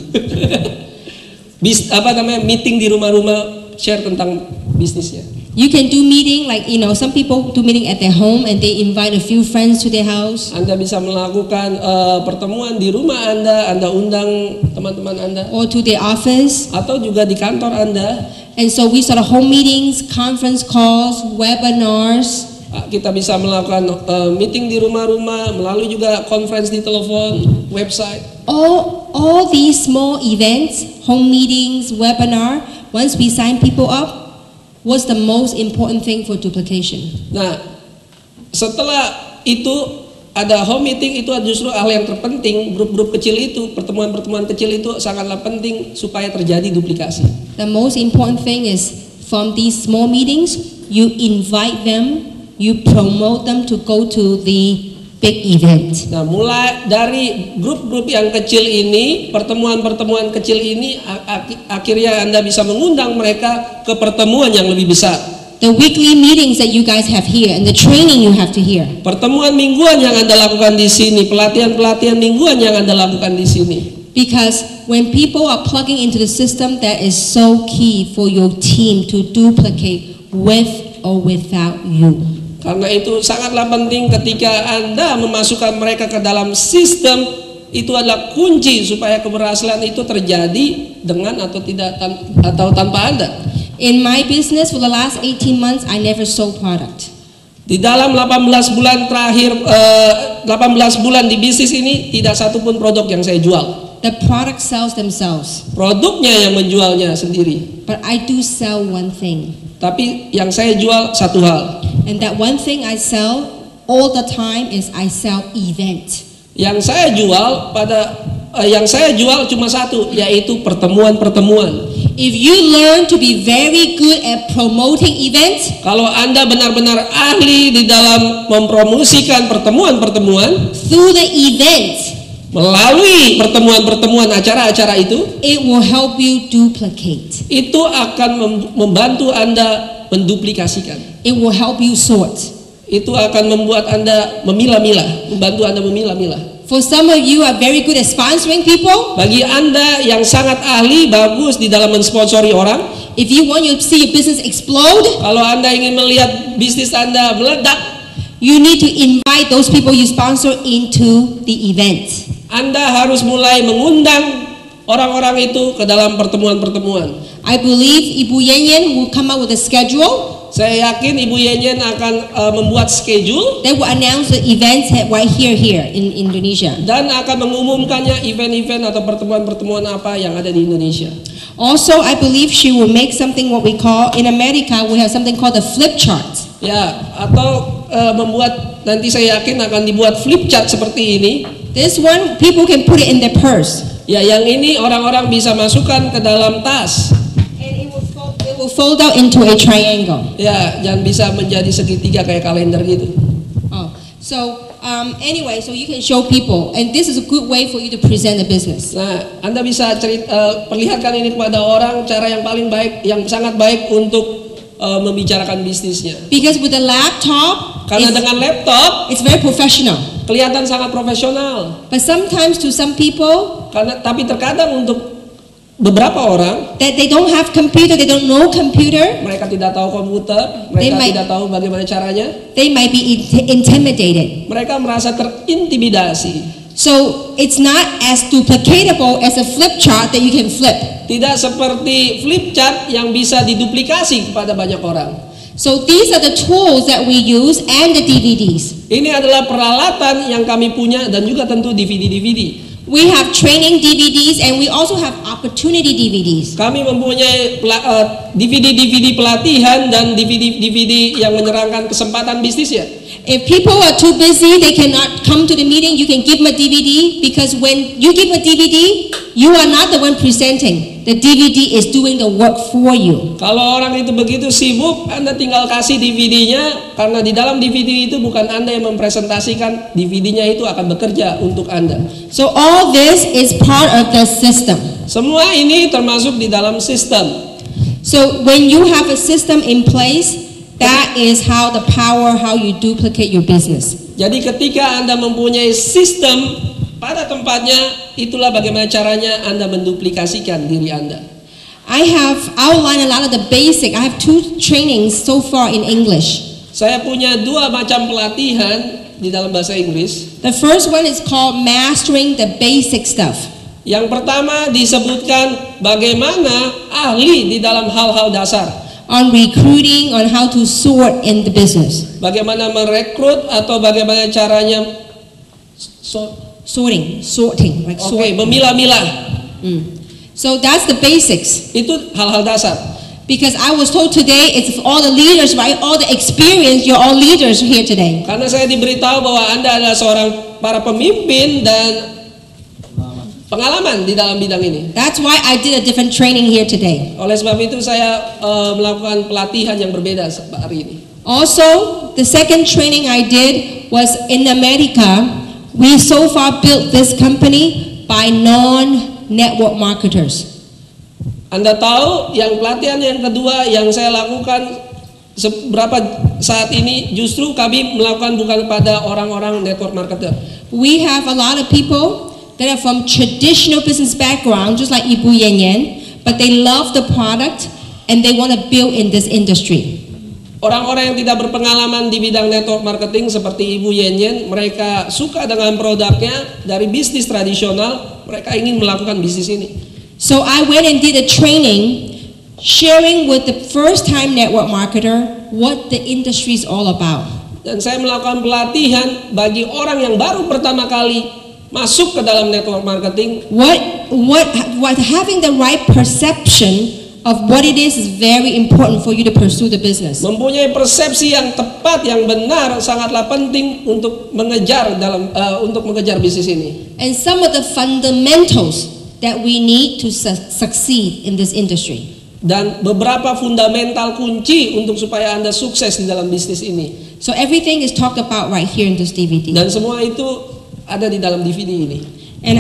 Meeting di rumah-rumah, share tentang bisnisnya. You can do meeting like some people do meeting at their home and they invite a few friends to their house. Anda bisa melakukan pertemuan di rumah Anda undang teman-teman Anda. Or to their office. Atau juga di kantor Anda. And so we start home meetings, conference calls, webinars. Kita bisa melakukan meeting di rumah-rumah, melalui juga conference di telepon, website. All these small events, home meetings, webinar, once we sign people up, what's the most important thing for duplication? Nah, setelah itu ada home meeting, itu justru hal yang terpenting. Grup-grup kecil itu, pertemuan-pertemuan kecil itu sangatlah penting supaya terjadi duplikasi. The most important thing is from these small meetings, you invite them, you promote them to go to the big event. Nah, mulai dari grup-grup yang kecil ini, pertemuan-pertemuan kecil ini, akhirnya Anda bisa mengundang mereka ke pertemuan yang lebih besar. The weekly meetings that you guys have here and the training you have to hear. Pertemuan mingguan yang Anda lakukan di sini, pelatihan-pelatihan mingguan yang Anda lakukan di sini. Because when people are plugging into the system, that is so key for your team to duplicate with or without you. Karena itu sangatlah penting ketika Anda memasukkan mereka ke dalam sistem, itu adalah kunci supaya keberhasilan itu terjadi dengan atau tidak atau tanpa Anda. In my business for the last 18 months, I never sold product. Di dalam 18 bulan terakhir, 18 bulan di bisnis ini tidak satupun produk yang saya jual. The product sells themselves. Produknya yang menjualnya sendiri. But I do sell one thing. Tapi yang saya jual satu hal. And that one thing I sell all the time is I sell event. Yang saya jual cuma satu, yaitu pertemuan-pertemuan. If you learn to be very good at promoting events, kalau Anda benar-benar ahli di dalam mempromosikan pertemuan-pertemuan, through the event, melalui pertemuan-pertemuan acara-acara itu, it will help you duplicate. Itu akan membantu Anda menduplikasikan. It will help you sort. Itu akan membuat Anda memilah-milah, membantu Anda memilah-milah. For some of you are very good at sponsoring people. Bagi Anda yang sangat ahli, bagus di dalam mensponsori orang. If you want to see your business explode, kalau Anda ingin melihat bisnis Anda meledak, you need to invite those people you sponsor into the event. Anda harus mulai mengundang orang-orang itu ke dalam pertemuan-pertemuan. I believe Ibu Yen will come up with a schedule. Saya yakin Ibu Yen akan membuat schedule. They will announce the events right here in Indonesia. Dan akan mengumumkannya event-event atau pertemuan-pertemuan apa yang ada di Indonesia. Also, I believe she will make something what we call in America we have something called the flip chart. Ya, atau membuat, nanti saya yakin akan dibuat flip chart seperti ini. This one people can put it in their purse. Ya, yang ini orang-orang bisa masukkan ke dalam tas. It will fold out into a triangle. Ya, dan bisa menjadi segitiga kayak kalender gitu. Oh, so anyway, so you can show people, and this is a good way for you to present a business. Nah, Anda bisa perlihatkan ini kepada orang, cara yang paling baik, yang sangat baik untuk membicarakan bisnisnya. Because with the laptop, karena dengan laptop, it's very professional. Kelihatan sangat profesional. But sometimes to some people, tapi terkadang untuk beberapa orang, that they don't have computer, they don't know computer. Mereka tidak tahu komputer, mereka tidak tahu bagaimana caranya. They might be intimidated. Mereka merasa terintimidasi. So it's not as duplicatable as a flip chart that you can flip. Tidak seperti flip chart yang bisa diduplikasi kepada banyak orang. So these are the tools that we use and the DVDs. Ini adalah peralatan yang kami punya dan juga tentu DVD-DVD. We have training DVDs and we also have opportunity DVDs. Kami mempunyai DVD-DVD pelatihan dan DVD-DVD yang menyerangkan kesempatan bisnis ya. If people are too busy, they cannot come to the meeting, you can give them a DVD, because when you give a DVD, you are not the one presenting. The DVD is doing the work for you. Kalau orang itu begitu sibuk, Anda tinggal kasih DVD-nya, karena di dalam DVD itu bukan Anda yang mempresentasikan, DVD-nya itu akan bekerja untuk Anda. So all this is part of the system. Semua ini termasuk di dalam sistem. So when you have a system in place, that is how you duplicate your business. Jadi ketika Anda mempunyai sistem pada tempatnya, itulah bagaimana caranya Anda menduplikasikan diri Anda. I have outlined a lot of the basic. I have 2 trainings so far in English. Saya punya 2 macam pelatihan di dalam bahasa Inggris. The first one is called mastering the basic stuff. Yang pertama disebutkan bagaimana ahli di dalam hal-hal dasar. On recruiting, on how to sort in the business. Bagaimana merekrut atau bagaimana caranya sorting, like sorting. Memilah-milah. So that's the basics. Itu hal-hal dasar. Because I was told today, it's all the leaders, right? All the experience, you're all leaders here today. Karena saya diberitahu bahwa Anda adalah seorang para pemimpin dan pengalaman di dalam bidang ini. That's why I did a different training here today. Oleh sebab itu saya melakukan pelatihan yang berbeda hari ini. Also, the second training I did was in America. We so far built this company by non-network marketers. Anda tahu yang pelatihan yang kedua yang saya lakukan beberapa saat ini justru kami melakukan bukan kepada orang-orang network marketer. We have a lot of people that are from traditional business background, just like Ibu Yen Yen, but they love the product and they want to build in this industry. Orang-orang yang tidak berpengalaman di bidang network marketing seperti Ibu Yen Yen, mereka suka dengan produknya dari bisnis tradisional, mereka ingin melakukan bisnis ini. So I went and did a training sharing with the first-time network marketer what the industry is all about. Dan saya melakukan pelatihan bagi orang yang baru pertama kali masuk ke dalam network marketing. What having the right perception of what it is very important for you to pursue the business. Mempunyai persepsi yang tepat, yang benar, sangatlah penting untuk mengejar bisnis ini. And some of the fundamentals that we need to succeed in this industry. Dan beberapa fundamental kunci untuk supaya Anda sukses di dalam bisnis ini. So everything is talked about right here in this DVD. Dan semua itu ada di dalam DVD ini. And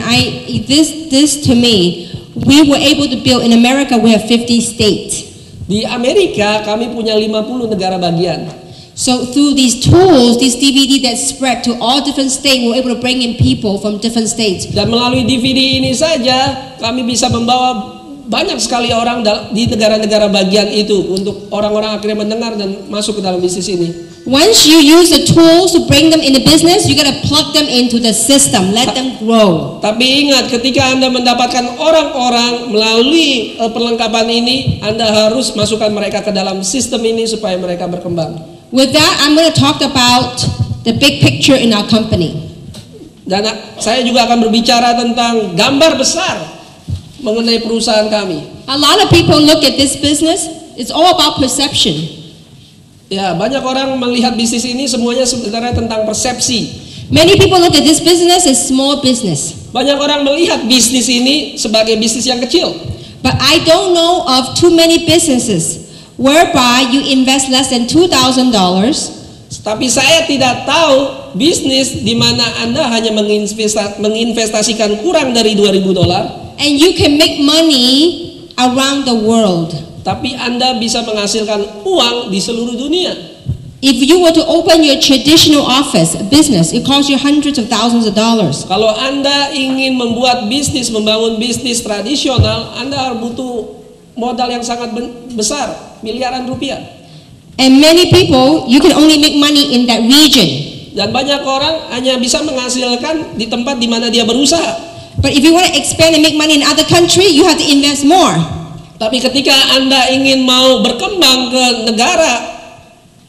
this to me, we were able to build in America. We have 50 states. Di Amerika kami punya 50 negara bagian. So through these tools, this DVD that spread to all different states, we're able to bring in people from different states. Dan melalui DVD ini saja kami bisa membawa banyak sekali orang di negara-negara bagian itu untuk orang-orang akhirnya mendengar dan masuk ke dalam bisnis ini. Once you use the tools to bring them in the business, you gotta plug them into the system, let them grow. Tapi ingat, ketika Anda mendapatkan orang-orang melalui perlengkapan ini, Anda harus masukkan mereka ke dalam sistem ini supaya mereka berkembang. With that, I'm gonna talk about the big picture in our company. Dan saya juga akan berbicara tentang gambar besar mengenai perusahaan kami. A lot of people look at this business, it's all about perception. Ya, banyak orang melihat bisnis ini semuanya sebenarnya tentang persepsi. Many people look at this business as small business. Banyak orang melihat bisnis ini sebagai bisnis yang kecil. But I don't know of too many businesses whereby you invest less than $2,000. Tapi saya tidak tahu bisnis di mana Anda hanya menginvestasikan kurang dari $2.000 and you can make money around the world. Tapi Anda bisa menghasilkan uang di seluruh dunia. If you were to open your traditional office, a business, it costs you hundreds of thousands of dollars. Kalau Anda ingin membuat bisnis, membangun bisnis tradisional, Anda butuh modal yang sangat besar, miliaran rupiah. And many people, you can only make money in that region. Dan banyak orang hanya bisa menghasilkan di tempat di mana dia berusaha. But if you want to expand and make money in other country, you have to invest more. Tapi ketika Anda ingin mau berkembang ke negara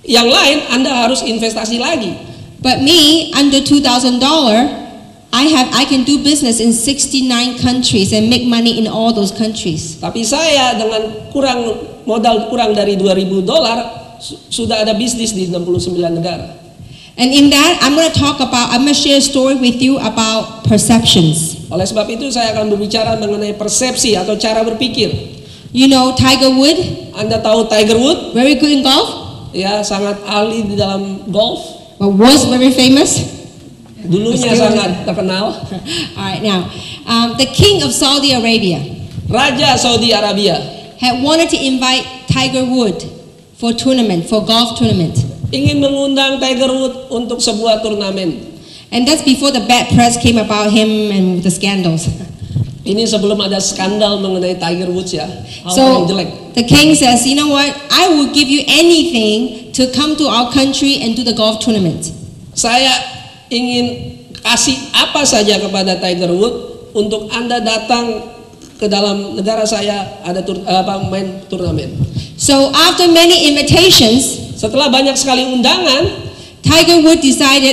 yang lain, Anda harus investasi lagi. But me, under $2,000, I can do business in 69 countries and make money in all those countries. Tapi saya dengan modal kurang dari $2.000 sudah ada bisnis di 69 negara. And in that, I'm going to share a story with you about perceptions. Oleh sebab itu saya akan berbicara mengenai persepsi atau cara berpikir. You know Tiger Wood? Anda tahu Tiger Wood? Very good in golf? Ya, sangat ahli di dalam golf. But was very famous? Dulunya sangat terkenal. Alright, now, the king of Saudi Arabia, Raja Saudi Arabia, had wanted to invite Tiger Wood for golf tournament. Ingin mengundang Tiger Wood untuk sebuah turnamen. And that's before the bad press came about him and the scandals. Ini sebelum ada skandal mengenai Tiger Woods ya. So yang jelek. the king says, you know what? I will give you anything to come to our country and do the golf tournament. Saya ingin kasih apa saja kepada Tiger Woods untuk Anda datang ke dalam negara saya ada main turnamen. So after many invitations, setelah banyak sekali undangan, Tiger Woods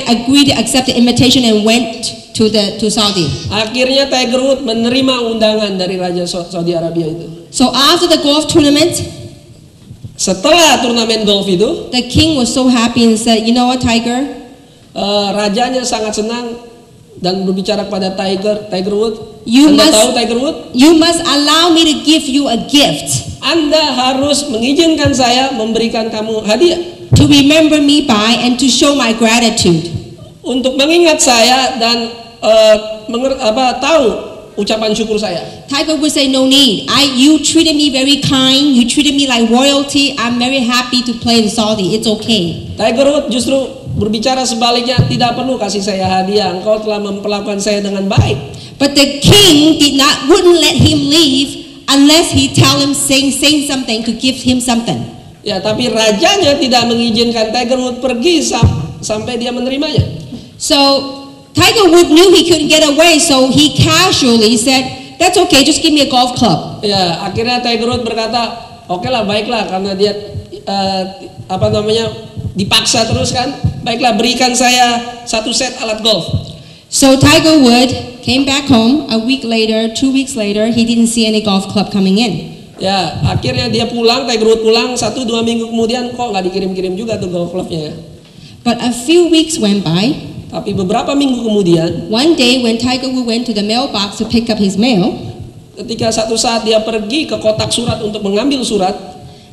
agreed to accept the invitation and went to Saudi. Akhirnya Tiger Woods menerima undangan dari Raja Saudi Arabia itu. So after the golf tournament, setelah turnamen golf itu, the king was so happy and said, you know what, Tiger? Rajanya sangat senang dan berbicara kepada Tiger Woods. You Anda must- tahu Tiger Woods? You must allow me to give you a gift Anda harus mengizinkan saya memberikan kamu hadiah to remember me by and to show my gratitude. untuk mengingat saya dan tahu ucapan syukur saya. Tiger would say, no need. You treated me very kind. You treated me like royalty. I'm very happy to play in Saudi. It's okay. Tiger Woods justru berbicara sebaliknya, tidak perlu kasih saya hadiah, engkau telah memperlakukan saya dengan baik. But the king wouldn't let him leave unless he tell him saying something to give him something. Ya, tapi rajanya tidak mengizinkan Tiger Woods pergi sampai dia menerimanya. So Tiger Woods knew he couldn't get away, so he casually said, that's okay, just give me a golf club. Ya, akhirnya Tiger Woods berkata, oke lah, baiklah, karena dia dipaksa terus kan, baiklah berikan saya 1 set alat golf. So Tiger Woods came back home a week later, 2 weeks later, he didn't see any golf club coming in. Ya, akhirnya dia pulang, Tiger Woods pulang 1-2 minggu kemudian, kok nggak dikirim-kirim juga tuh golf clubnya ya. But a few weeks went by. Tapi beberapa minggu kemudian, One day when Tiger Woods went to the mailbox to pick up his mail, ketika satu saat dia pergi ke kotak surat untuk mengambil surat,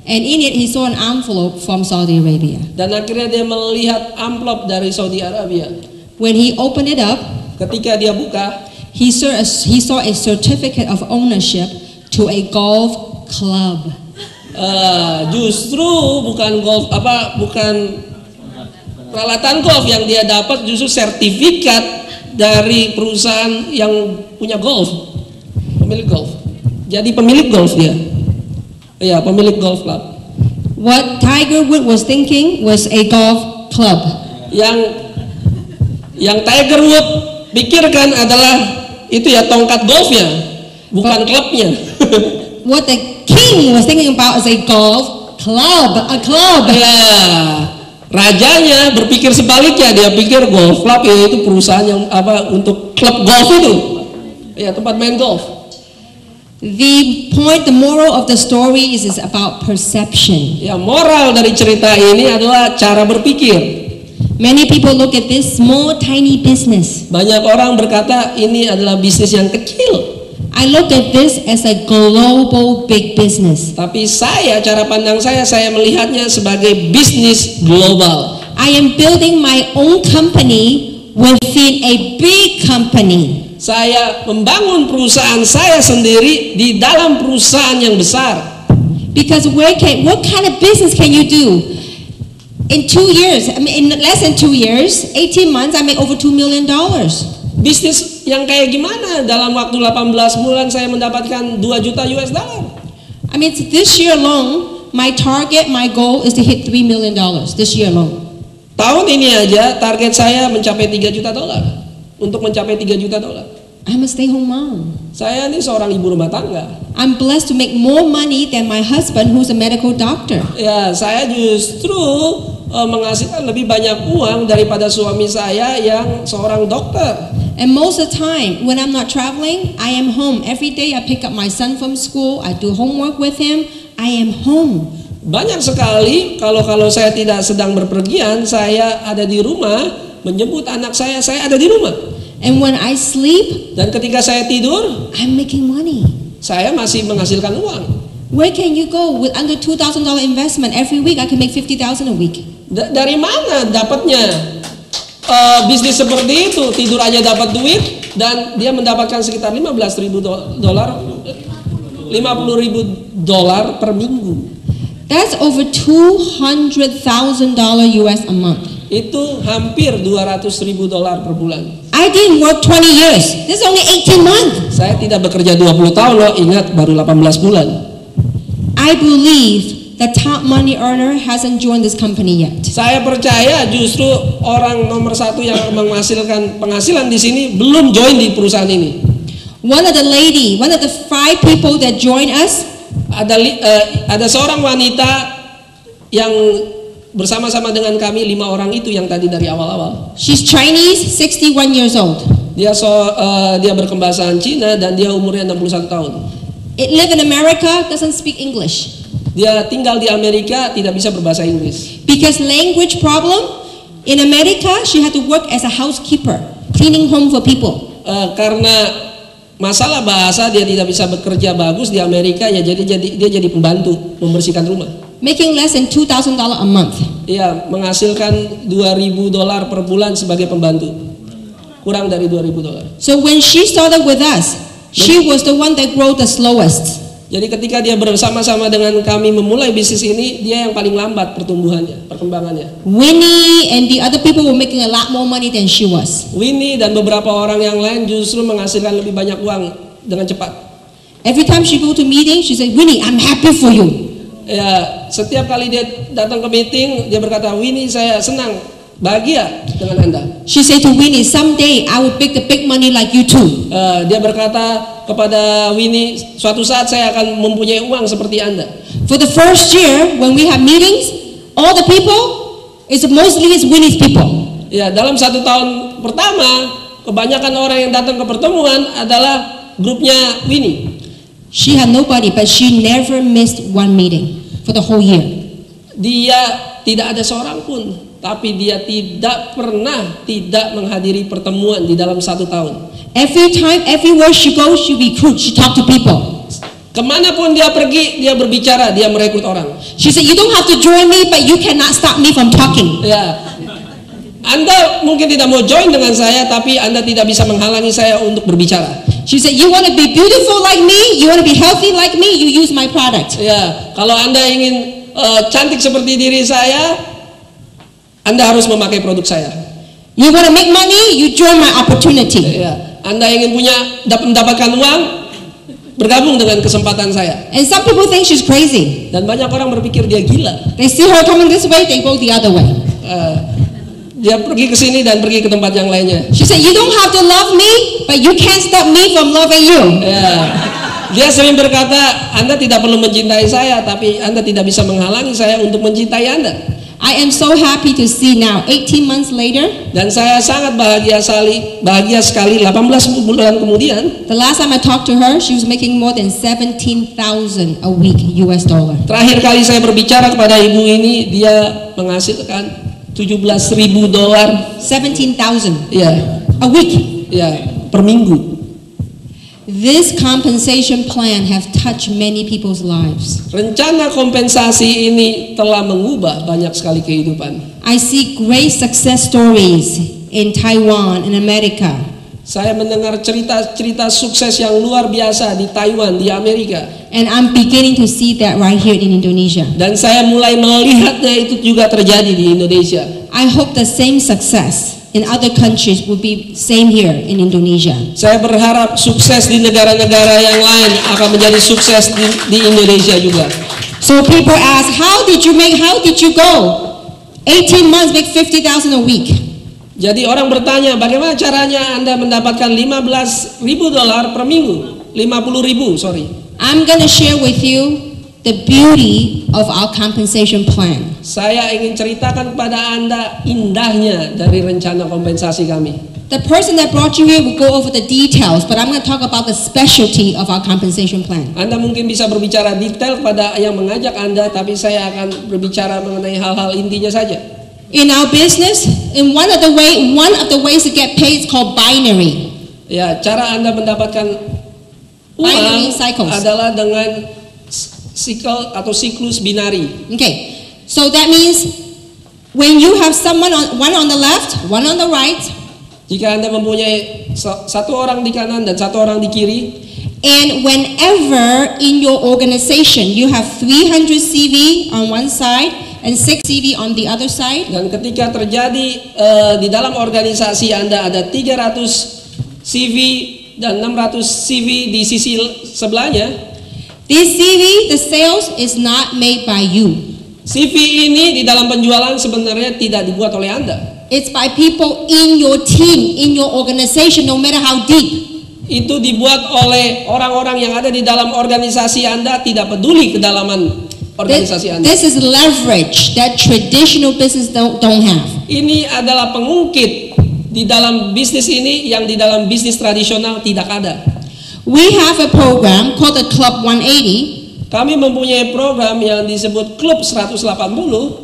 and in it he saw an envelope from Saudi Arabia. dan akhirnya dia melihat amplop dari Saudi Arabia. When he opened it up, Ketika dia buka, he saw a certificate of ownership to a golf club. Justru bukan peralatan golf yang dia dapat, justru sertifikat dari perusahaan yang punya golf, pemilik golf. Jadi pemilik golf dia. Iya, pemilik golf club. What Tiger Woods was thinking was a golf club. Yang Tiger Woods pikirkan adalah itu ya tongkat golfnya, bukan klubnya. What the king was thinking about is a golf club, a club. Ya, rajanya berpikir sebaliknya, dia pikir golf club itu perusahaan yang untuk klub golf itu, ya tempat main golf. The moral of the story is about perception. Ya, moral dari cerita ini adalah cara berpikir. Many people look at this small, tiny business. Banyak orang berkata ini adalah bisnis yang kecil. I look at this as a global big business. Tapi cara pandang saya melihatnya sebagai bisnis global. I am building my own company within a big company. Saya membangun perusahaan saya sendiri di dalam perusahaan yang besar. Because what kind of business can you do? In 2 years, in less than 2 years, 18 months, I make over $2 million. Bisnis yang kayak gimana? Dalam waktu 18 bulan saya mendapatkan 2 juta US dollar. I mean, this year alone, my goal is to hit $3 million this year alone. Tahun ini aja target saya mencapai 3 juta dolar. Untuk mencapai 3 juta dolar. I'm a stay-home mom. Saya ini seorang ibu rumah tangga. I'm blessed to make more money than my husband who's a medical doctor. Ya, saya justru menghasilkan lebih banyak uang daripada suami saya yang seorang dokter. And most of the time, when I'm not traveling, I am home. Every day I pick up my son from school, I do homework with him, I am home. Banyak sekali kalau saya tidak sedang berpergian, saya ada di rumah, menjemput anak saya ada di rumah. And when I sleep, dan ketika saya tidur, I'm making money. Saya masih menghasilkan uang. Where can you go with under $2,000 investment? Every week I can make $50,000 a week. Dari mana dapatnya bisnis seperti itu? Tidur aja dapat duit dan dia mendapatkan sekitar $15,000 per minggu. That's over $200,000 US a month. Itu hampir $200,000 per bulan. I didn't work 20 years. This is only 18 months. Saya tidak bekerja 20 tahun loh, ingat baru 18 bulan. I believe the top money earner hasn't joined this company yet. Saya percaya justru orang nomor 1 yang menghasilkan penghasilan di sini belum join di perusahaan ini. One of the 5 people that join us, ada seorang wanita yang bersama-sama dengan kami 5 orang itu yang tadi dari awal-awal. she's Chinese, 61 years old. Dia berkebahasaan Cina dan dia umurnya 61 tahun. It live in America, doesn't speak English. Dia tinggal di Amerika, tidak bisa berbahasa Inggris. Because language problem, in America she had to work as a housekeeper. cleaning home for people. Karena masalah bahasa dia tidak bisa bekerja bagus di Amerika, ya dia jadi pembantu membersihkan rumah. Making less than $2,000 a month. Iya, menghasilkan $2.000 per bulan sebagai pembantu. Kurang dari $2.000. So when she started with us, she was the one that grew the slowest. Jadi ketika dia bersama-sama dengan kami memulai bisnis ini, dia yang paling lambat pertumbuhannya, perkembangannya. Winnie and the other people were making a lot more money than she was. Winnie dan beberapa orang yang lain justru menghasilkan lebih banyak uang dengan cepat. Every time she go to meeting, she said, Winnie, I'm happy for you. Ya, setiap kali dia datang ke meeting, dia berkata, Winnie, saya senang, bahagia dengan Anda. She said to Winnie, someday I will make the big money like you too. Dia berkata kepada Winnie, suatu saat saya akan mempunyai uang seperti Anda. For the first year, when we have meetings, all the people, mostly Winnie's people. Ya, dalam 1 tahun pertama, kebanyakan orang yang datang ke pertemuan adalah grupnya Winnie. She had nobody, but she never missed one meeting for the whole year. Dia tidak ada seorang pun, tapi dia tidak pernah tidak menghadiri pertemuan di dalam 1 tahun. Every time, everywhere she goes, she recruits, she talk to people. Kemanapun dia pergi, dia berbicara, dia merekrut orang. She said, you don't have to join me, but you cannot stop me from talking. Ya, Anda mungkin tidak mau join dengan saya, tapi Anda tidak bisa menghalangi saya untuk berbicara. She said, you want to be beautiful like me, you want to be healthy like me, you use my product. Ya, kalau Anda ingin cantik seperti diri saya, Anda harus memakai produk saya. You want to make money, you join my opportunity. Ya, Anda ingin mendapatkan uang, bergabung dengan kesempatan saya. And some people think she's crazy. Dan banyak orang berpikir dia gila. They see her coming this way, they go the other way. Dia pergi ke sini dan pergi ke tempat yang lainnya. She said, you don't have to love me, but you can't stop me from loving you. Ya, dia sering berkata, Anda tidak perlu mencintai saya, tapi Anda tidak bisa menghalangi saya untuk mencintai Anda. I am so happy to see now, 18 months later. Dan saya sangat bahagia sekali 18 bulan kemudian. The last time I talked to her, she was making more than $17,000 a week US dollar. Terakhir kali saya berbicara kepada ibu ini, dia menghasilkan $17,000. 17,000 Ya, a week. ya, per minggu. This compensation plan have touched many people's lives. Rencana kompensasi ini telah mengubah banyak sekali kehidupan. I see great success stories in Taiwan and America. Saya mendengar cerita-cerita sukses yang luar biasa di Taiwan, di Amerika. And I'm beginning to see that right here in Indonesia. Dan saya mulai melihatnya itu juga terjadi di Indonesia. I hope the same success in other countries will be same here in Indonesia. Saya berharap sukses di negara-negara yang lain akan menjadi sukses di Indonesia juga. So people ask, how did you go? 18 months make 50,000 a week. Jadi orang bertanya, bagaimana caranya Anda mendapatkan $15,000 per minggu? 50.000, sorry. I'm going to share with you the beauty of our compensation plan. Saya ingin ceritakan kepada Anda indahnya dari rencana kompensasi kami. The person that brought you here will go over the details, but I'm going to talk about the specialty of our compensation plan. Anda mungkin bisa berbicara detail kepada yang mengajak Anda, tapi saya akan berbicara mengenai hal-hal intinya saja. In our business, in one of the ways to get paid is called binary. Ya, cara Anda mendapatkan uang Binary cycles. adalah dengan siklus binari. Okay, so that means when you have one on the left, one on the right, Jika Anda mempunyai satu orang di kanan dan satu orang di kiri, and whenever in your organization you have 300 CV on one side and 6 CV on the other side, dan ketika terjadi di dalam organisasi Anda ada 300 CV dan 600 CV di sisi sebelahnya, this CV, the sales is not made by you. CV ini di dalam penjualan sebenarnya tidak dibuat oleh Anda. It's by people in your team, in your organization, no matter how deep. Itu dibuat oleh orang-orang yang ada di dalam organisasi Anda, tidak peduli kedalaman organisasi Anda. This is leverage that traditional business don't have. Ini adalah pengungkit di dalam bisnis ini yang di dalam bisnis tradisional tidak ada. We have a program called the Club 180. Kami mempunyai program yang disebut Klub 180.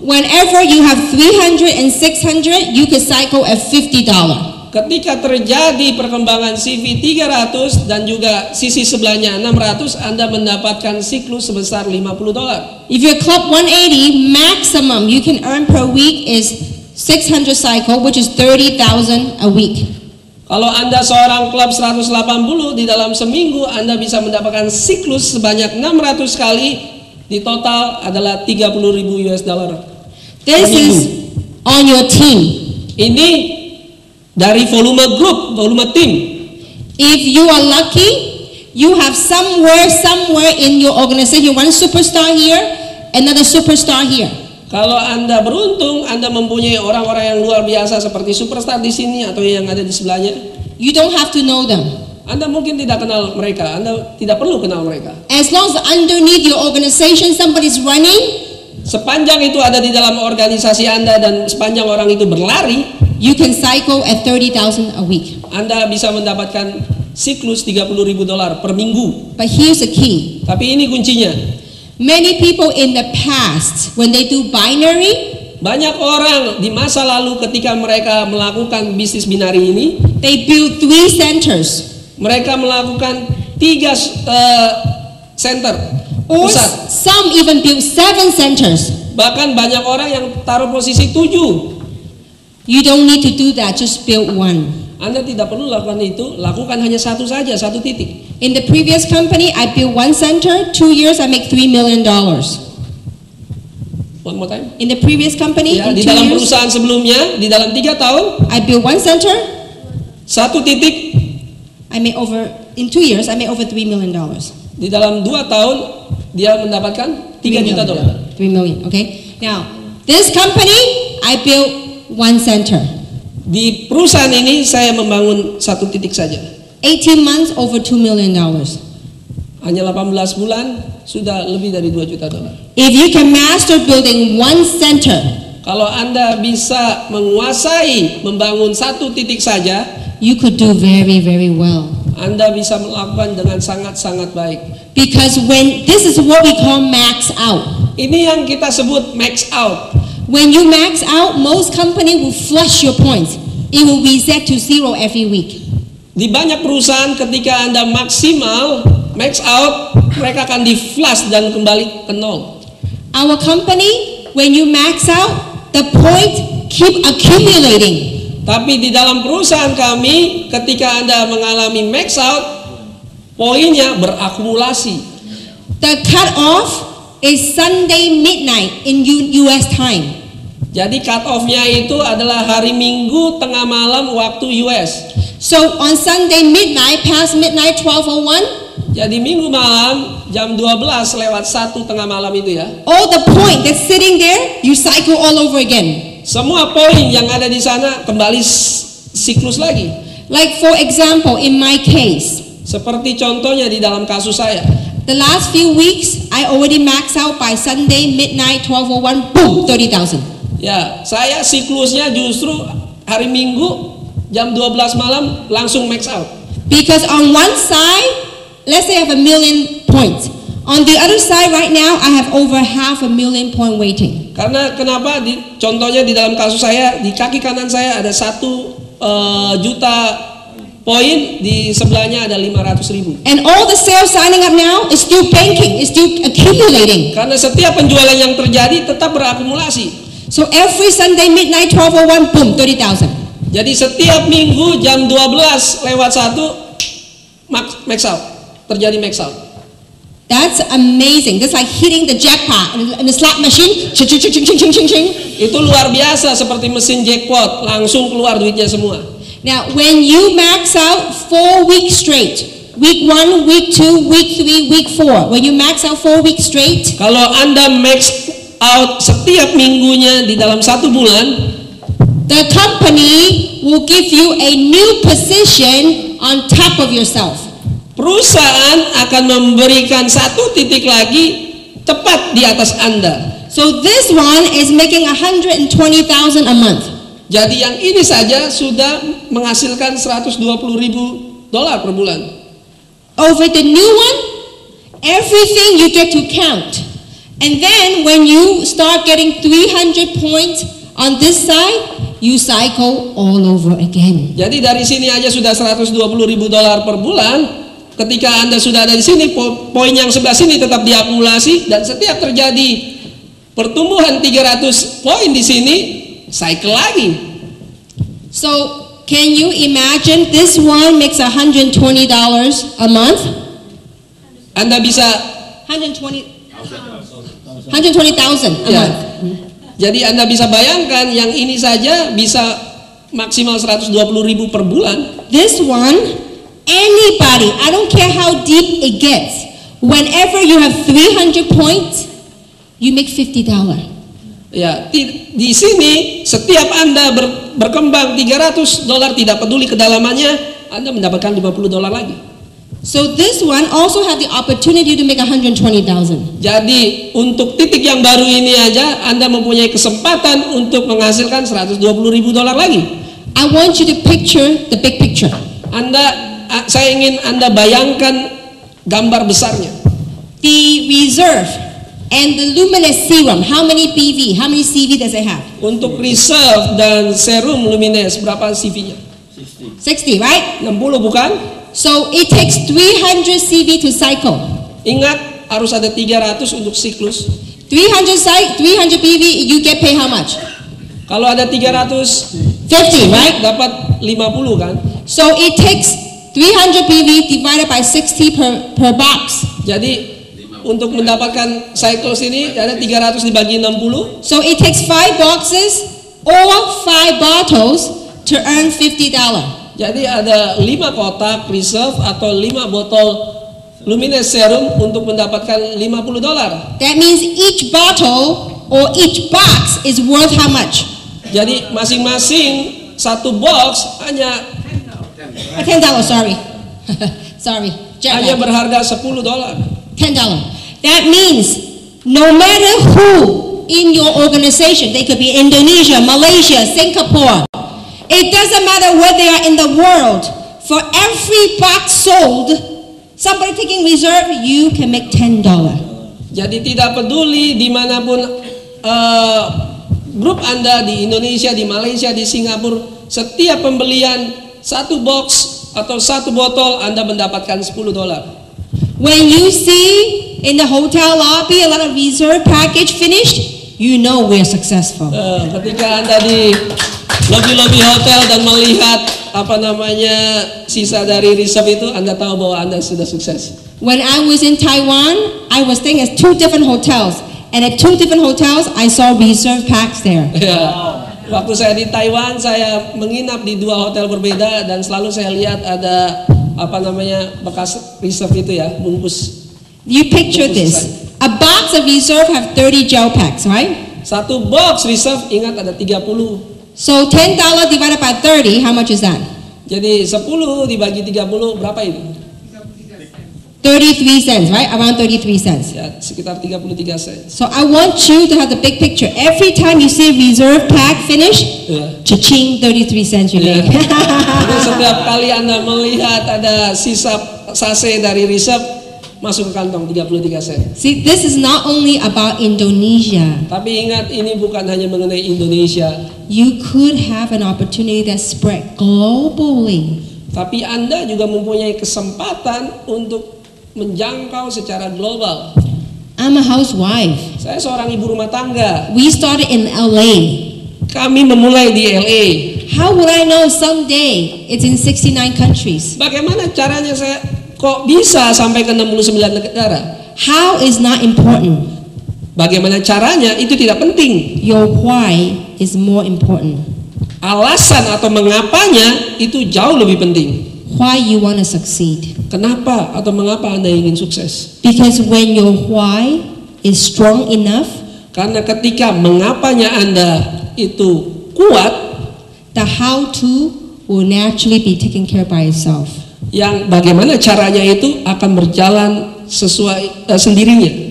Whenever you have 300 and 600, you can cycle at $50. ketika terjadi perkembangan CV 300 dan juga sisi sebelahnya 600, Anda mendapatkan siklus sebesar $50. If you're club 180, maximum you can earn per week is 600 cycle, which is 30,000 a week. Kalau Anda seorang klub 180, di dalam seminggu Anda bisa mendapatkan siklus sebanyak 600 kali, di total adalah $30,000. This is on your team. Ini dari volume grup, volume tim. If you are lucky, you have somewhere in your organization one superstar here, another superstar here. Kalau Anda beruntung, Anda mempunyai orang-orang yang luar biasa seperti superstar di sini atau yang ada di sebelahnya. You don't have to know them. Anda mungkin tidak kenal mereka, Anda tidak perlu kenal mereka. As long as underneath your organization somebody's running, sepanjang itu ada di dalam organisasi Anda dan sepanjang orang itu berlari, you can cycle at 30,000 a week. Anda bisa mendapatkan siklus $30,000 per minggu. But here's the key. Tapi ini kuncinya. Many people in the past, when they do binary, banyak orang di masa lalu ketika mereka melakukan bisnis binari ini, they build 3 centers. Mereka melakukan 3 center Or pusat. some even build 7 centers. Bahkan banyak orang yang taruh posisi 7. You don't need to do that, just build one. Anda tidak perlu lakukan itu, lakukan hanya satu saja, satu titik. In the previous company, I built 1 center, 2 years I make $3 million. One more time. In the previous company, Ya, in di 2 dalam years, perusahaan sebelumnya, di dalam 3 tahun, I built 1 center, satu titik. in 2 years, I made over $3 million. Di dalam 2 tahun, dia mendapatkan $3 juta. 3 million, okay? Now, this company, I built 1 center. Di perusahaan ini saya membangun satu titik saja. 18 months, over $2 million. Hanya 18 bulan sudah lebih dari $2 juta. If you can master building 1 center, Kalau Anda bisa menguasai membangun satu titik saja, you could do very, very well. Anda bisa melakukan dengan sangat-sangat baik. Because this is what we call max out. Ini yang kita sebut max out. When you max out, most company will flush your points. It will reset to 0 every week. Di banyak perusahaan ketika Anda maksimal max out, mereka akan di flush dan kembali ke 0. Our company, when you max out, the point keep accumulating. Tapi di dalam perusahaan kami, ketika Anda mengalami max out, poinnya berakumulasi. The cut off is Sunday midnight in US time. Jadi cut off-nya itu adalah hari Minggu tengah malam waktu US. So on Sunday midnight, past midnight 12:01, Jadi Minggu malam jam 12 lewat 1 tengah malam itu ya. all the point that's sitting there, you cycle all over again. Semua poin yang ada di sana kembali siklus lagi. Like for example, in my case, Seperti contohnya di dalam kasus saya. the last few weeks, I already maxed out by Sunday midnight 12:01, boom, 30,000. Ya, saya siklusnya justru hari Minggu jam 12 malam langsung max out. Because on one side, let's say I have 1 million points. On the other side right now, I have over 500,000 point waiting. Karena kenapa? Contohnya di dalam kasus saya, di kaki kanan saya ada 1 juta poin, di sebelahnya ada 500.000. And all the sales signing up now is still banking, is still accumulating. Karena setiap penjualan yang terjadi tetap berakumulasi. So every Sunday midnight 12:01, boom, 30,000. Jadi setiap minggu jam 12 lewat 1 max out, terjadi max out. That's amazing. That's like hitting the jackpot in the slot machine. Ching, ching, ching, ching, ching, ching, ching. Itu luar biasa, seperti mesin jackpot, langsung keluar duitnya semua. Now, when you max out 4 weeks straight, week 1, week 2, week 3, week 4, when you max out 4 weeks straight, Kalau Anda max out setiap minggunya di dalam 1 bulan, the company will give you a new position on top of yourself. perusahaan akan memberikan 1 titik lagi tepat di atas Anda. So this one is making 120,000 a month. Jadi yang ini saja sudah menghasilkan $120,000 per bulan. Over the new one, everything you get to count. And then when you start getting 300 points on this side, you cycle all over again. Jadi dari sini aja sudah $120.000 per bulan. Ketika Anda sudah ada di sini, poin yang sebelah sini tetap diakumulasi, dan setiap terjadi pertumbuhan 300 poin di sini, cycle lagi. So, can you imagine this one makes $120 a month? Anda bisa 120,000 a ya. month. Jadi Anda bisa bayangkan yang ini saja bisa maksimal 120.000 per bulan. This one, anybody, I don't care how deep it gets, whenever you have 300 points, you make $50. Ya, di sini setiap Anda berkembang $300, tidak peduli kedalamannya, Anda mendapatkan $50 lagi. So this one also had the opportunity to make 120,000. Jadi untuk titik yang baru ini aja Anda mempunyai kesempatan untuk menghasilkan $120.000 lagi. I want you to picture the big picture. Saya ingin Anda bayangkan gambar besarnya. The reserve and the luminous serum, how many PV, how many CV does it have? Untuk reserve dan serum luminous berapa CV-nya? 60, right? 60 bukan? So it takes 300 CV to cycle. Ingat harus ada 300 untuk siklus. 300 PV, you get paid how much? Kalau ada 300 50, right? dapat 50 kan? So it takes 300 PV divided by 60 per box. Jadi untuk mendapatkan cycles ini ada 300 dibagi 60. So it takes 5 boxes or 5 bottles to earn $50. Jadi ada 5 kotak reserve atau 5 botol luminous serum untuk mendapatkan $50. That means each bottle or each box is worth how much? Jadi masing-masing satu box hanya $10, sorry. Sorry. hanya berharga $10. $10. That means no matter who in your organization, they could be Indonesia, Malaysia, Singapore, it doesn't matter where they are in the world, for every box sold, somebody taking reserve, you can make $10. Jadi tidak peduli dimanapun grup Anda di Indonesia, di Malaysia, di Singapura, setiap pembelian satu box atau satu botol Anda mendapatkan $10. When you see in the hotel lobby a lot of reserve package finished, you know we're successful. Ketika Anda di lobi-lobi hotel dan melihat sisa dari reserve itu, Anda tahu bahwa Anda sudah sukses. When I was in Taiwan, I was staying at 2 different hotels, and at 2 different hotels, I saw reserve packs there. Ya, waktu saya di Taiwan, saya menginap di 2 hotel berbeda dan selalu saya lihat ada bekas reserve itu ya, bungkus. You picture this. A box of reserve have 30 gel packs, right? Satu box reserve ingat ada 30. So $10 divided by 30, how much is that? Jadi 10 dibagi 30 berapa itu? 33 cents, right? Around 33 cents. Ya, sekitar 33 sen. So I want you to have the big picture. Every time you see a reserve pack finish, cha-ching, 33 cents you make. Jadi setiap kali Anda melihat ada sisa sase dari reserve, masuk ke kantong 33 sen. See, this is not only about Indonesia. Tapi ingat, ini bukan hanya mengenai Indonesia. You could have an opportunity that spread globally. Tapi Anda juga mempunyai kesempatan untuk menjangkau secara global. I'm a housewife. Saya seorang ibu rumah tangga. We started in LA. Kami memulai di LA. How would I know someday it's in 69 countries? Bagaimana caranya saya kok bisa sampai ke 69 negara? How is not important. Bagaimana caranya itu tidak penting. Your why is more important. Alasan atau mengapanya itu jauh lebih penting. Why you want to succeed? Kenapa atau mengapa Anda ingin sukses? Because when your why is strong enough, karena ketika mengapanya Anda itu kuat, the how to will naturally be taken care by itself. Yang bagaimana caranya itu akan berjalan sesuai sendirinya.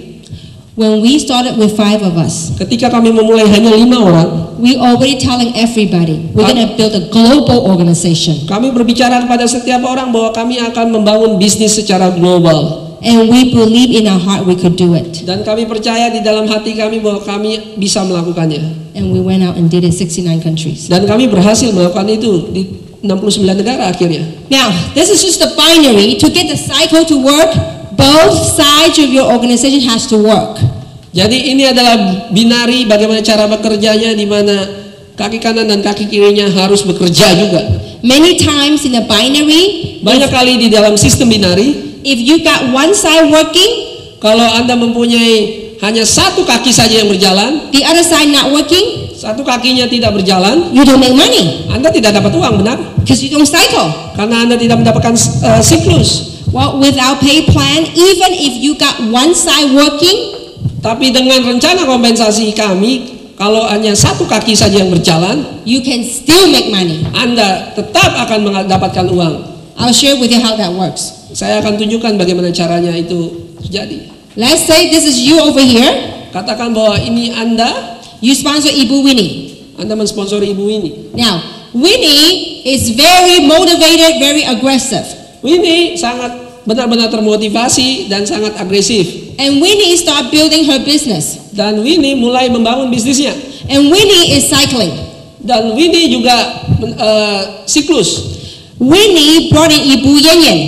When we started with 5 of us, ketika kami memulai hanya 5 orang, we already telling everybody we're going to build a global organization. Kami berbicara kepada setiap orang bahwa kami akan membangun bisnis secara global. And we believe in our heart we could do it. Dan kami percaya di dalam hati kami bahwa kami bisa melakukannya. And we went out and did it in 69 countries. Dan kami berhasil melakukan itu di 69 negara akhirnya. Now, this is just the binary. To get the cycle to work, both sides of your organization has to work. Jadi ini adalah binari bagaimana cara bekerjanya, di mana kaki kanan dan kaki kirinya harus bekerja juga. Many times in the binary, Banyak kali di dalam sistem binari, if you got one side working, kalau Anda mempunyai hanya satu kaki saja yang berjalan, the other side not working, satu kakinya tidak berjalan, you don't make money Anda tidak dapat uang, benar? because you don't cycle. Karena Anda tidak mendapatkan siklus. Well, with our pay plan, even if you got one side working, Tapi dengan rencana kompensasi kami, kalau hanya satu kaki saja yang berjalan, you can still make money. Anda tetap akan mendapatkan uang. I'll share with you how that works. Saya akan tunjukkan bagaimana caranya itu terjadi. Let's say this is you over here. Katakan bahwa ini Anda You sponsor Ibu Winnie. mensponsori Ibu Winnie. Now, Winnie is very motivated, very aggressive. Winnie sangat benar-benar termotivasi dan sangat agresif. And Winnie start building her business. Dan Winnie mulai membangun bisnisnya. And Winnie is cycling. Dan Winnie juga siklus. Winnie brought in Ibu Yen.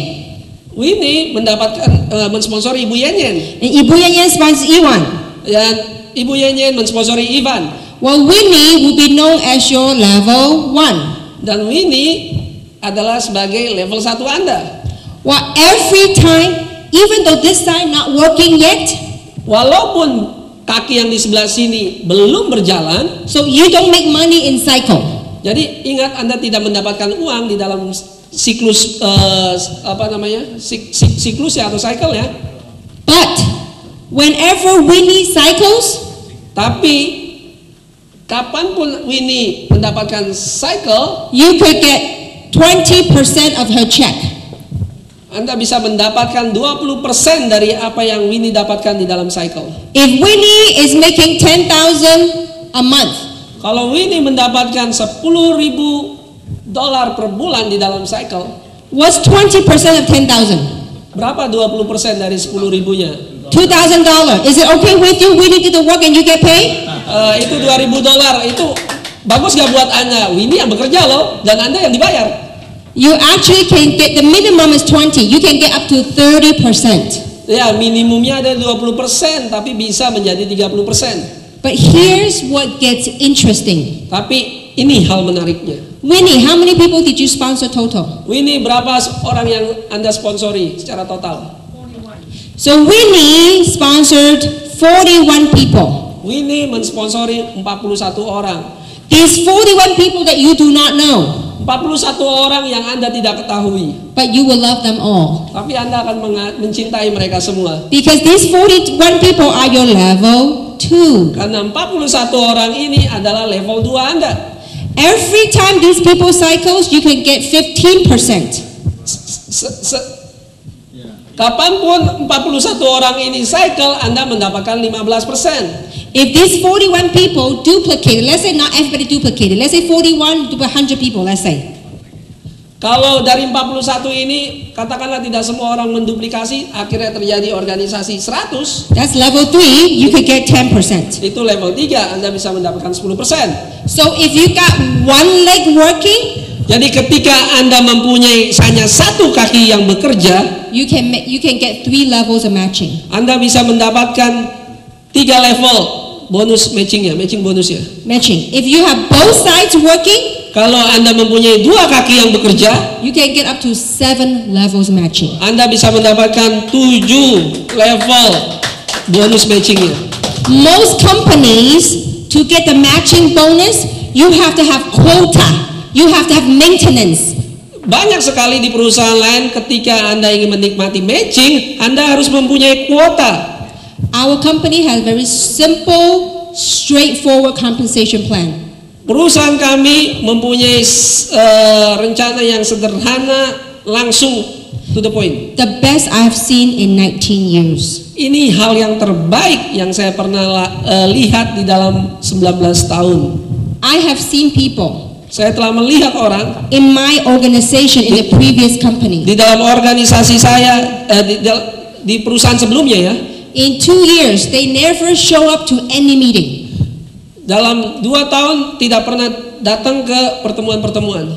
Winnie mendapatkan mensponsori Ibu Yen. And Ibu Yen sponsors Iwan. Dan Ibu Yen mensponsori Ivan. Well, Winnie will be known as your level 1. Dan Winnie adalah sebagai level 1 Anda. Well, every time, even though this side not working yet, Walaupun kaki yang di sebelah sini belum berjalan, so you don't make money in cycle. jadi ingat Anda tidak mendapatkan uang di dalam siklus siklus ya atau cycle ya. But whenever Winnie cycles, Tapi kapanpun Winnie mendapatkan cycle, you could get 20% of her check. Anda bisa mendapatkan 20% dari apa yang Winnie dapatkan di dalam cycle. If Winnie is making 10,000 a month, Kalau Winnie mendapatkan $10,000 per bulan di dalam cycle, what's 20% of 10,000? berapa 20% dari 10.000-nya? $2,000. Is it okay with you? Winnie did the work and you get paid? Itu $2.000. Itu bagus gak buat Anda? Winnie yang bekerja loh, dan Anda yang dibayar. You actually can get, the minimum is 20. You can get up to 30%. Ya, minimumnya ada 20%, tapi bisa menjadi 30%. But here's what gets interesting. Tapi ini hal menariknya. Winnie, how many people did you sponsor total? Winnie, berapa orang yang Anda sponsori secara total? So Winnie sponsored 41 people. Winnie mensponsori 41 orang. These 41 people that you do not know, 41 orang yang Anda tidak ketahui. but you will love them all. Tapi Anda akan mencintai mereka semua. Because these 41 people are your level 2. Karena 41 orang ini adalah level 2 Anda. Every time these people cycles, you can get 15%. Kapanpun 41 orang ini cycle, Anda mendapatkan 15%. If these 41 people duplicated, let's say not everybody duplicated, let's say 41 to 100 people, let's say. Kalau dari 41 ini, katakanlah tidak semua orang menduplikasi, akhirnya terjadi organisasi 100. That's level 3, you could get 10%. Itu level 3, Anda bisa mendapatkan 10%. So if you got one leg working, Jadi ketika Anda mempunyai hanya satu kaki yang bekerja, you can get 3 levels of matching. Anda bisa mendapatkan 3 level bonus matchingnya, matching bonusnya. Matching. If you have both sides working, Kalau Anda mempunyai 2 kaki yang bekerja, you can get up to 7 levels matching. Anda bisa mendapatkan 7 level bonus matchingnya. Most companies, to get the matching bonus, you have to have quota. You have to have maintenance. Banyak sekali di perusahaan lain ketika Anda ingin menikmati matching, Anda harus mempunyai kuota. Our company has very simple, straightforward compensation plan. Perusahaan kami mempunyai rencana yang sederhana, langsung to the point. The best I've seen in 19 years. Ini hal yang terbaik yang saya pernah lihat di dalam 19 tahun. I have seen people Saya telah melihat orang in my organization in the previous company. di dalam organisasi saya, di perusahaan sebelumnya ya. In 2 years, they never show up to any meeting. Dalam 2 tahun tidak pernah datang ke pertemuan-pertemuan.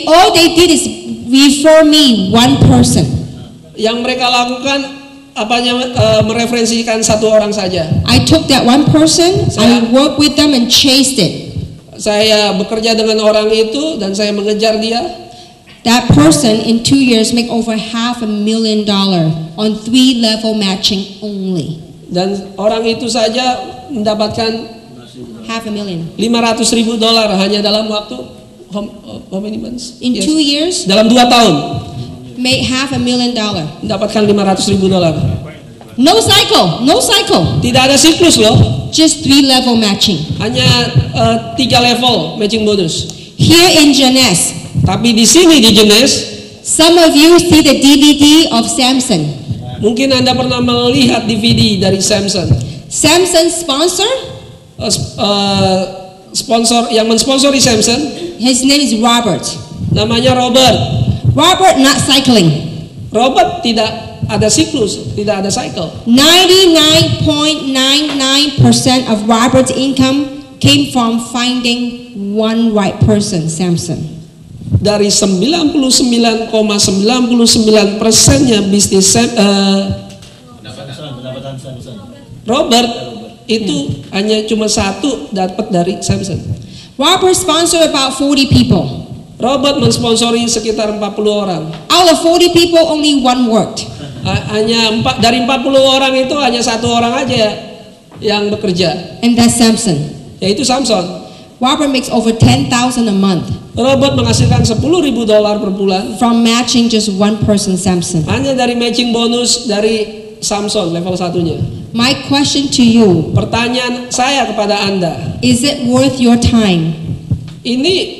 All they did is refer me one person. Yang mereka lakukan mereferensikan satu orang saja. I took that one person, I worked with them and chased it. Saya bekerja dengan orang itu dan saya mengejar dia. That person in 2 years make over $500,000 on 3-level matching only. Dan orang itu saja mendapatkan $500,000 $500,000 hanya dalam waktu how many months? in 2 years. Dalam 2 tahun Make $500,000. mendapatkan $500,000. No cycle. Tidak ada siklus loh. Just 3-level matching. Hanya 3 level matching bonus. Here in Jeunesse, Tapi di sini di Jeunesse, some of you see the DVD of Samson. mungkin Anda pernah melihat DVD dari Samson. Samson's sponsor, Sponsor yang mensponsori Samson, his name is Robert. namanya Robert. Robert not cycling. Robert tidak ada siklus, tidak ada cycle. 99.99% of Robert's income came from finding one right person, Samson. Dari 99,99%-nya bisnis Robert itu hanya cuma satu dapat dari Samson. Robert sponsored about 40 people. Robert mensponsori sekitar 40 orang. Out of 40 people, only one worked. Dari 40 orang itu hanya satu orang aja yang bekerja, And that's Samson. yaitu Samson. Robert makes over $10,000 a month Robert menghasilkan $10,000 per bulan from matching just one person, Samson. hanya dari matching bonus dari Samson level 1-nya. My question to you, Pertanyaan saya kepada Anda, is it worth your time? ini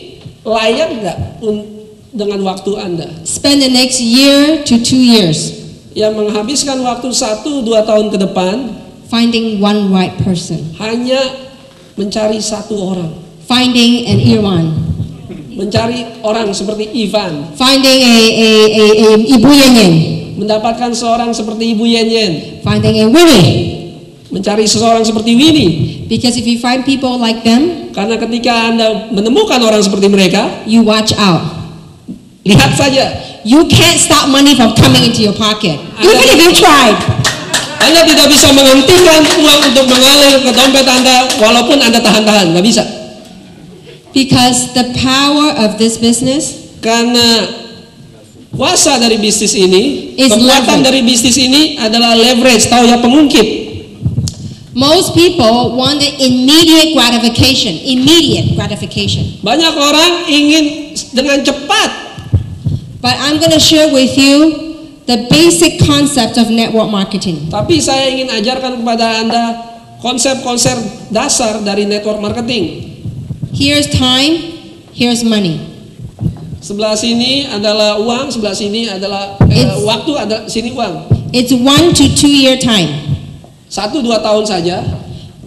layak nggak dengan waktu Anda? Spend the next year to 2 years Yang menghabiskan waktu 1-2 tahun ke depan finding one right person, hanya mencari satu orang, finding an Irwan, mencari orang seperti Ivan, finding a Ibu Yen, mendapatkan seorang seperti Ibu Yen, finding a Winnie. mencari seseorang seperti Winnie. Because if you find people like them, Karena ketika Anda menemukan orang seperti mereka, you watch out. lihat saja, You can't stop money from coming into your pocket, even if you tried. Anda tidak bisa menghentikan uang untuk mengalir ke dompet Anda walaupun Anda tahan-tahan, nggak bisa. Because the power of this business Karena kuasa dari bisnis ini, Is kekuatan leverage. dari bisnis ini adalah leverage, tahu ya, pengungkit. Most people want the immediate gratification. Banyak orang ingin dengan cepat. But I'm going to share with you the basic concept of network marketing. Tapi saya ingin ajarkan kepada Anda konsep-konsep dasar dari network marketing. Here's time, here's money. Sebelah sini adalah uang, sebelah sini adalah waktu, ada sini uang. It's 1 to 2 year time. 1-2 tahun saja.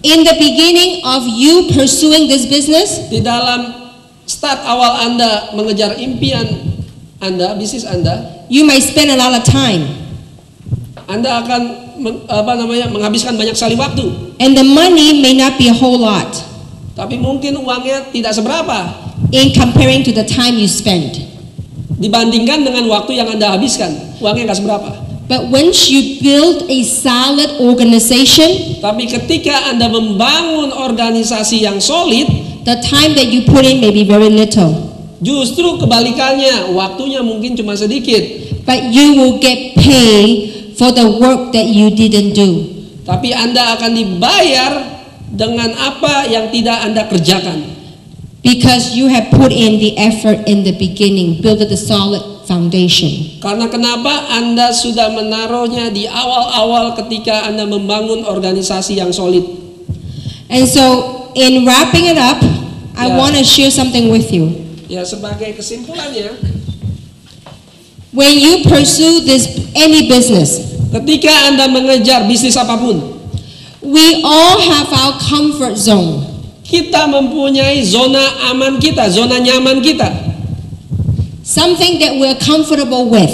In the beginning of you pursuing this business, Di dalam start awal Anda mengejar impian Anda, bisnis Anda, you might spend a lot of time. Anda akan menghabiskan banyak sekali waktu. And the money may not be a whole lot Tapi mungkin uangnya tidak seberapa in comparing to the time you spend. dibandingkan dengan waktu yang Anda habiskan. Uangnya nggak seberapa. But once you build a solid organization, Tapi ketika Anda membangun organisasi yang solid, the time that you put in may be very little. justru kebalikannya, waktunya mungkin cuma sedikit. But you will get paid for the work that you didn't do. Tapi Anda akan dibayar dengan apa yang tidak Anda kerjakan. Because you have put in the effort in the beginning, build a solid foundation. Karena kenapa Anda sudah menaruhnya di awal-awal ketika Anda membangun organisasi yang solid. And so, in wrapping it up, I Yeah. want to share something with you. Ya, sebagai kesimpulannya, When you pursue any business, ketika Anda mengejar bisnis apapun, we all have our comfort zone. kita mempunyai zona aman kita, zona nyaman kita. Something that we're comfortable with.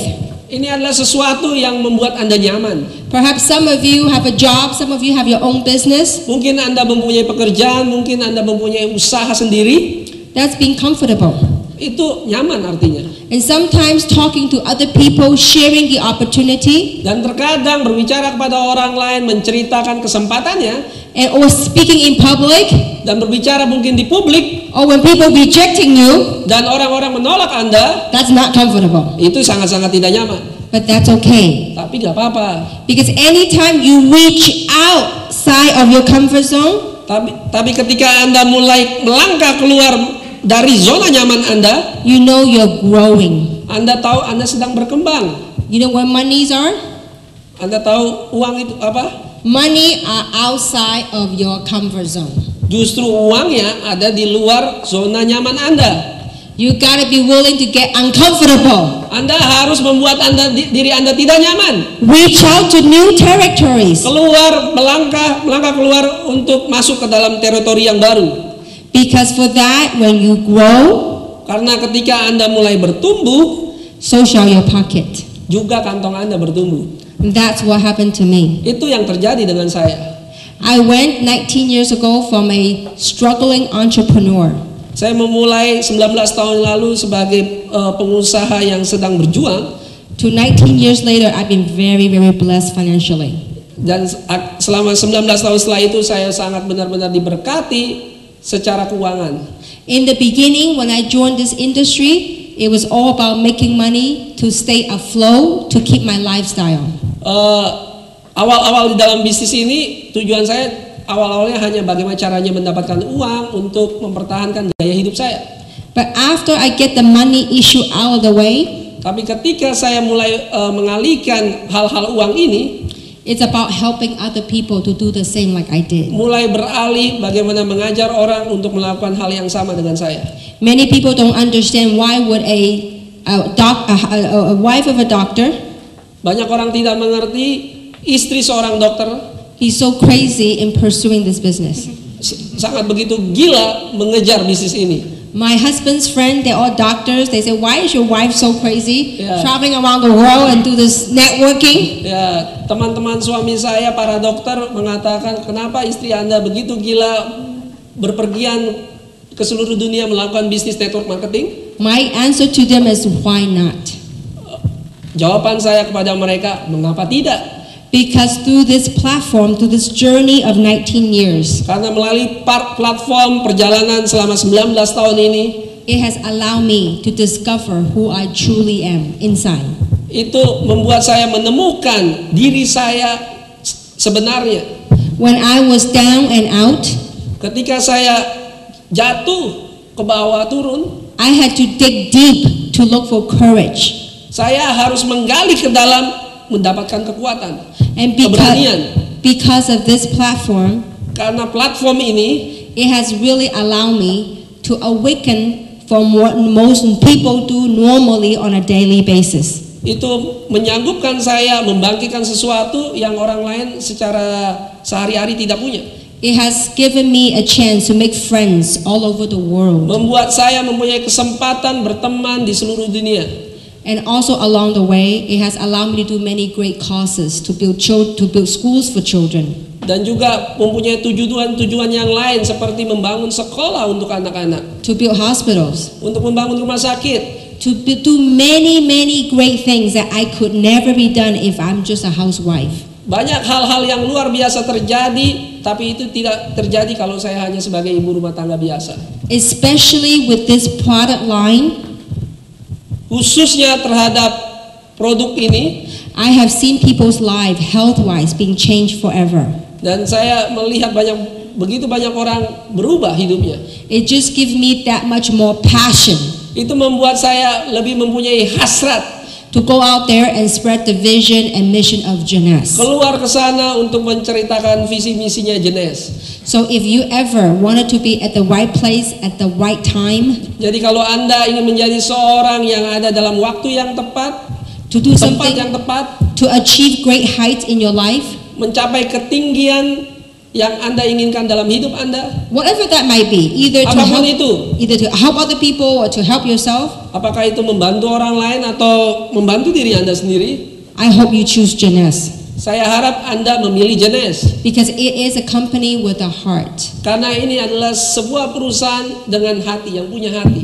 Ini adalah sesuatu yang membuat Anda nyaman. Perhaps some of you have a job, some of you have your own business. Mungkin Anda mempunyai pekerjaan, mungkin Anda mempunyai usaha sendiri. That's being comfortable. Itu nyaman artinya. And sometimes talking to other people, sharing the opportunity, Dan terkadang berbicara kepada orang lain, menceritakan kesempatannya, and or speaking in public, dan berbicara mungkin di publik, or when people rejecting you, dan orang-orang menolak Anda, that's not comfortable. itu sangat-sangat tidak nyaman. But that's okay. Tapi gak apa-apa. Because anytime you reach outside of your comfort zone, Tapi ketika Anda mulai melangkah keluar dari zona nyaman Anda, you know you're growing. Anda tahu Anda sedang berkembang. You know where monies are? Anda tahu uang itu apa? Money are outside of your comfort zone. Justru uangnya ada di luar zona nyaman Anda. You gotta be willing to get uncomfortable. Anda harus membuat diri Anda tidak nyaman. Reach out to new territories. Melangkah keluar untuk masuk ke dalam teritori yang baru. Because for that, when you grow, Karena ketika Anda mulai bertumbuh, so shall your pocket. juga kantong Anda bertumbuh. And that's what happened to me. Itu yang terjadi dengan saya. I went 19 years ago from a struggling entrepreneur Saya memulai 19 tahun lalu sebagai pengusaha yang sedang berjuang, to 19 years later, I've been very, very blessed financially. dan selama 19 tahun setelah itu saya sangat benar-benar diberkati secara keuangan. In the beginning, when I joined this industry, it was all about making money to stay afloat, to keep my lifestyle. Awal-awal di dalam bisnis ini tujuan saya awal-awalnya hanya bagaimana caranya mendapatkan uang untuk mempertahankan gaya hidup saya. But after I get the money issue out of the way, Tapi ketika saya mulai mengalihkan hal-hal uang ini, it's about helping other people to do the same like I did. mulai beralih bagaimana mengajar orang untuk melakukan hal yang sama dengan saya. Many people don't understand why would a wife of a doctor, Banyak orang tidak mengerti istri seorang dokter he's so crazy in pursuing this business. sangat begitu gila mengejar bisnis ini. My husband's friend, they're all doctors. They say, why is your wife so crazy, Yeah. traveling around the world and do this networking? Ya, teman-teman suami saya para dokter mengatakan, kenapa istri Anda begitu gila berpergian ke seluruh dunia melakukan bisnis network marketing? My answer to them is, why not? Jawaban saya kepada mereka, mengapa tidak? Because through this platform, through this journey of 19 years, Karena melalui platform perjalanan selama 19 tahun ini, it has allowed me to discover who I truly am inside. itu membuat saya menemukan diri saya sebenarnya. When I was down and out, Ketika saya jatuh ke bawah turun, I had to dig deep to look for courage. saya harus menggali ke dalam mendapatkan kekuatan, And keberanian. because of this platform, Karena platform ini it has really allowed me to awaken from what most people do normally on a daily basis. itu menyanggupkan saya membangkitkan sesuatu yang orang lain secara sehari-hari tidak punya. It has given me a chance to make friends all over the world. Membuat saya mempunyai kesempatan berteman di seluruh dunia. And also along the way, it has allowed me to do many great causes to build schools for children. Dan juga mempunyai tujuan yang lain seperti membangun sekolah untuk anak-anak, To build hospitals, untuk membangun rumah sakit, to do many great things that I could never be done if I'm just a housewife. Banyak hal-hal yang luar biasa terjadi, tapi itu tidak terjadi kalau saya hanya sebagai ibu rumah tangga biasa. Especially with this product line, Khususnya terhadap produk ini, I have seen people's life health-wise being changed forever. dan saya melihat begitu banyak orang berubah hidupnya. It just gives me that much more passion Itu membuat saya lebih mempunyai hasrat to go out there and spread the vision and mission of Jeunesse. keluar ke sana untuk menceritakan visi misinya Jeunesse. So if you ever wanted to be at the right place at the right time, Jadi kalau Anda ingin menjadi seorang yang ada dalam waktu yang tepat, to do tempat yang something, tepat, to achieve great heights in your life, mencapai ketinggian yang Anda inginkan dalam hidup Anda, whatever that might be, apapun itu, either to help other people or to help yourself, apakah itu membantu orang lain atau membantu diri Anda sendiri, I hope you choose Jeunesse. saya harap Anda memilih Jeunesse. Because it is a company with a heart. Karena ini adalah sebuah perusahaan dengan hati, yang punya hati.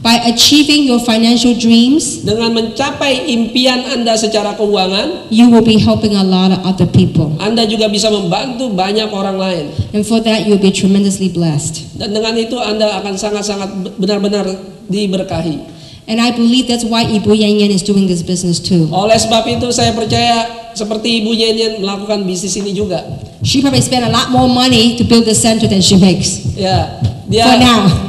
By achieving your financial dreams, Dengan mencapai impian Anda secara keuangan, you will be helping a lot of other people. Anda juga bisa membantu banyak orang lain. And for that, you'll be tremendously blessed. Dan dengan itu Anda akan sangat-sangat benar-benar diberkahi. And I believe that's why Ibu Yan Yan is doing this business too. Oleh sebab itu saya percaya seperti Ibu Yan Yan melakukan bisnis ini juga. She probably spent a lot more money to build the center than she makes. Ya, For now.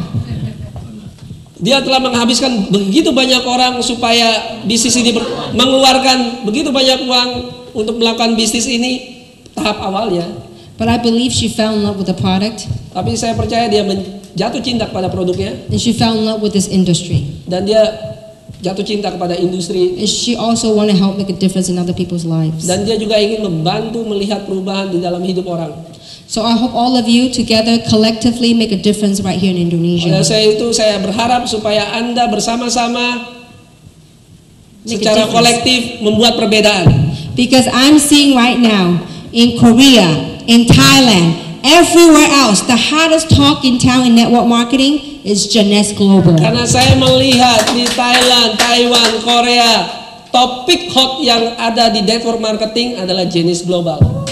dia telah menghabiskan begitu banyak orang supaya bisnis ini mengeluarkan begitu banyak uang untuk melakukan bisnis ini tahap awalnya. But I believe she fell in love with the product. Tapi saya percaya dia jatuh cinta kepada produknya. And she fell in love with this industry. Dan dia jatuh cinta kepada industri. And she also want to help make a difference in other people's lives. Dan dia juga ingin membantu melihat perubahan di dalam hidup orang. So I hope all of you together collectively make a difference right here in Indonesia. Oleh saya berharap supaya Anda bersama-sama secara kolektif membuat perbedaan. Because I'm seeing right now in Korea, in Thailand, everywhere else, the hottest talk in town in network marketing is Jeunesse Global. Karena saya melihat di Thailand, Taiwan, Korea, topik hot yang ada di network marketing adalah Jeunesse Global.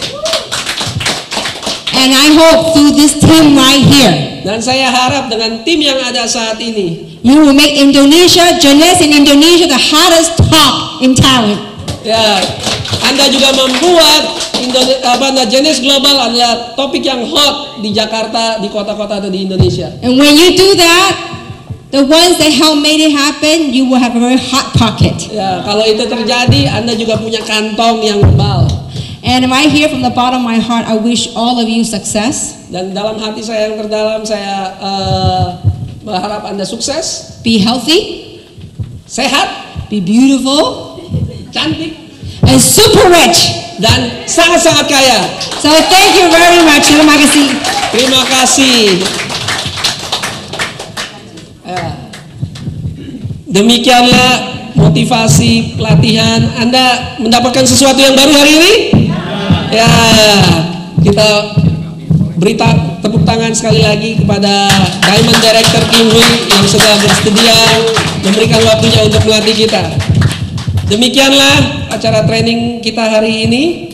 And I hope through this team right here, Dan saya harap dengan tim yang ada saat ini, you will make Indonesia, Jeunesse in Indonesia, the hottest talk in town. ya, Anda juga membuat Jeunesse Global adalah topik yang hot di Jakarta, di kota-kota atau di Indonesia. And when you do that, the ones that helped made it happen, you will have a very hot pocket. Ya, kalau itu terjadi, Anda juga punya kantong yang tebal. And right here from the bottom of my heart, I wish all of you success. Dan dalam hati saya yang terdalam, saya berharap Anda sukses, Be healthy, sehat, be beautiful, cantik, and super rich. dan sangat-sangat kaya. So thank you very much. Terima kasih. Terima kasih. Ya. Demikianlah motivasi pelatihan. Anda mendapatkan sesuatu yang baru hari ini? Ya, kita beri tepuk tangan sekali lagi kepada Diamond Director Kim Hui yang sudah bersedia memberikan waktunya untuk melatih kita. Demikianlah acara training kita hari ini.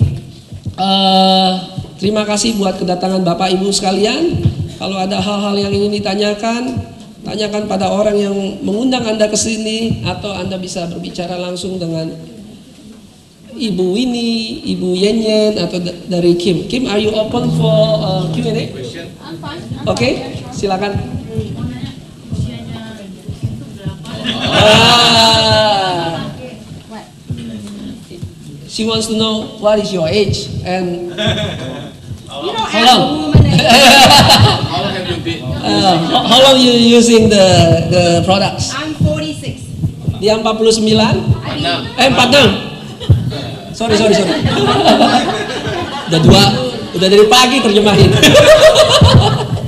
Terima kasih buat kedatangan Bapak Ibu sekalian. Kalau ada hal-hal yang ingin ditanyakan, tanyakan pada orang yang mengundang Anda ke sini, atau Anda bisa berbicara langsung dengan Ibu Winnie, Ibu Yan Yan, atau dari Kim. Kim, are you open for Q&A? I'm fine. Oke, silakan. She wants to know what is your age and You don't how long? How long have you been? How long you using the products? I'm 46. Dia 49? 46. Sorry. Udah dari pagi terjemahin.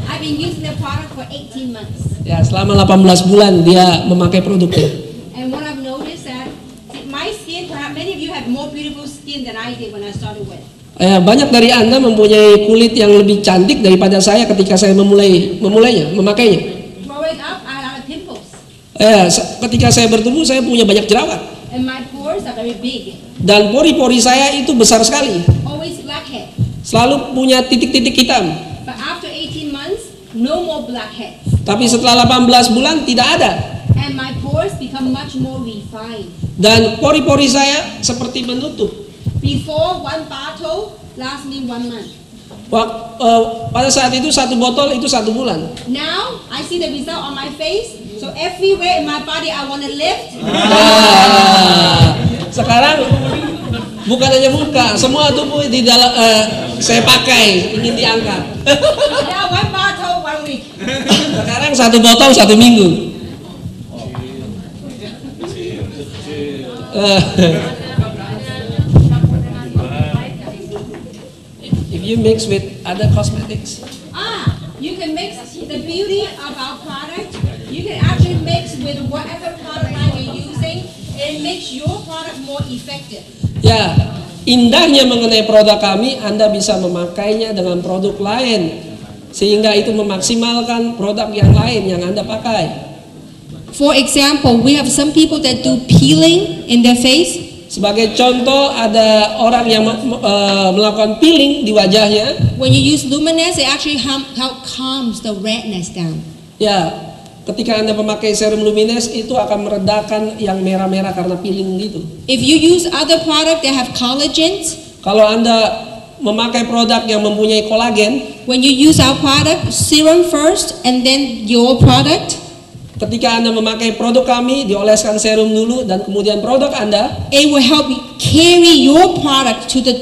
I've been using the product for 18 months. Ya, selama 18 bulan dia memakai produknya. And what I've noticed that my skin, perhaps many of you have more beautiful skin than I did when I started with. Banyak dari Anda mempunyai kulit yang lebih cantik daripada saya ketika saya memakainya. Growing up, I had a lot of pimples. Ketika saya bertumbuh, saya punya banyak jerawat. And my pores are very big. Dan pori-pori saya itu besar sekali. Always blackhead. Selalu punya titik-titik hitam. But after 18 months, no more blackheads. Tapi setelah 18 bulan tidak ada. And my pores become much more refined. Dan pori-pori saya seperti menutup. Before, one bottle lasts me 1 month. Pada saat itu 1 botol itu 1 bulan. Now, I see the result on my face. So everywhere in my body I want to lift. Sekarang bukan hanya muka, semua tubuh di dalam saya pakai, ingin diangkat. Now one bottle, 1 week. Sekarang 1 botol 1 minggu. If you mix with ada cosmetics. You can mix the beauty of our product. You can actually mix with whatever product line you're using and makes your product more effective. Ya, indahnya mengenai produk kami, Anda bisa memakainya dengan produk lain sehingga itu memaksimalkan produk yang lain yang Anda pakai. For example, we have some people that do peeling in their face. Sebagai contoh, ada orang yang melakukan peeling di wajahnya. When you use Luminous, it actually help calms the redness down. Ya, ketika Anda memakai serum Luminous itu akan meredakan yang merah-merah karena peeling gitu. If you use other product that have collagens, Kalau Anda memakai produk yang mempunyai kolagen, when you use our product, serum first and then your product, ketika Anda memakai produk kami, dioleskan serum dulu dan kemudian produk Anda, it will help you carry your product to the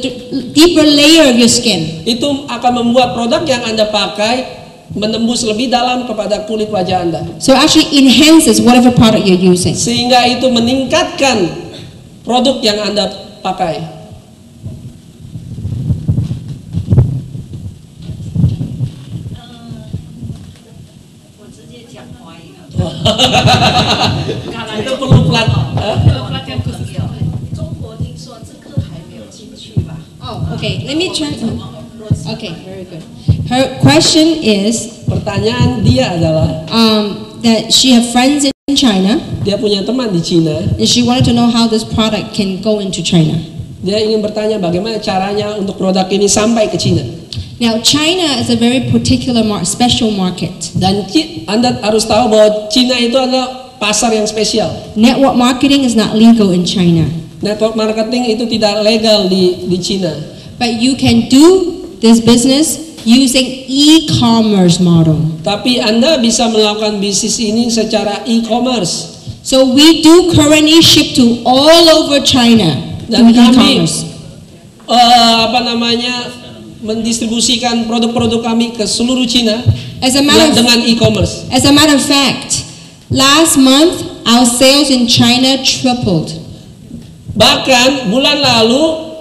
deeper layer of your skin. itu akan membuat produk yang Anda pakai menembus lebih dalam kepada kulit wajah Anda. So it actually enhances whatever product you're using. Sehingga itu meningkatkan produk yang Anda pakai. Itu perlu pelan. Oh, okay. Let me try. Okay, very good. Her question is Pertanyaan dia adalah, that she have friends in China dia punya teman di Cina. and she wanted to know how this product can go into China. Dia ingin bertanya bagaimana caranya untuk produk ini sampai ke Cina. Now, China is a very particular special market. Dan Anda harus tahu bahwa Cina itu adalah pasar yang spesial. Network marketing is not legal in China, Network marketing itu tidak legal di Cina. but you can do this business using e-commerce model. Tapi Anda bisa melakukan bisnis ini secara e-commerce. So we do currently ship to all over China Dan through kami e-commerce. mendistribusikan produk-produk kami ke seluruh Cina As a matter of dengan e-commerce. As a matter of fact, last month our sales in China tripled. Bahkan bulan lalu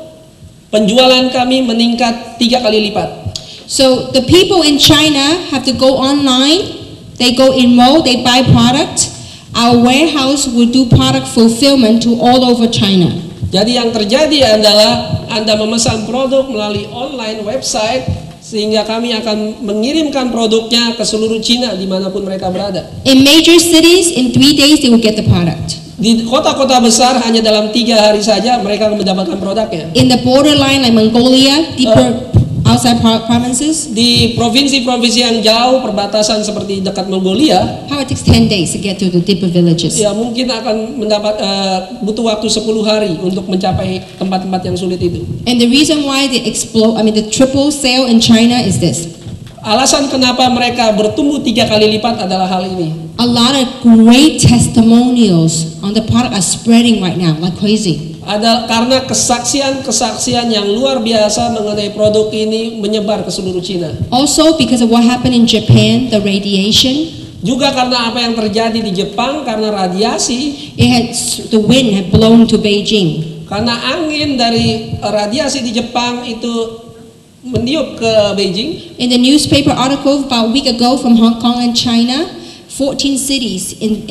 penjualan kami meningkat 3 kali lipat. So the people in China have to go online, they go enroll, they buy product. Our warehouse will do product fulfillment to all over China. Jadi yang terjadi adalah Anda memesan produk melalui online website sehingga kami akan mengirimkan produknya ke seluruh Cina dimanapun mereka berada. In major cities, in 3 days they will get the product. Di kota-kota besar hanya dalam 3 hari saja mereka mendapatkan produknya. In the borderline like Mongolia, deeper outside provinces, Di provinsi-provinsi yang jauh perbatasan seperti dekat Mongolia, how it takes 10 days to get to the deeper villages. ya mungkin akan butuh waktu 10 hari untuk mencapai tempat-tempat yang sulit itu. And the reason why they the triple sale in China is this. Alasan kenapa mereka bertumbuh 3 kali lipat adalah hal ini. A lot of great testimonials on the product are spreading right now like crazy. Ada karena kesaksian-kesaksian yang luar biasa mengenai produk ini menyebar ke seluruh Cina. Also because of what happened in Japan, the radiation, Juga karena apa yang terjadi di Jepang karena radiasi, the wind had blown to Beijing. karena angin dari radiasi di Jepang itu meniup ke Beijing. In the newspaper article about a week ago from Hong Kong and China, 14 cities in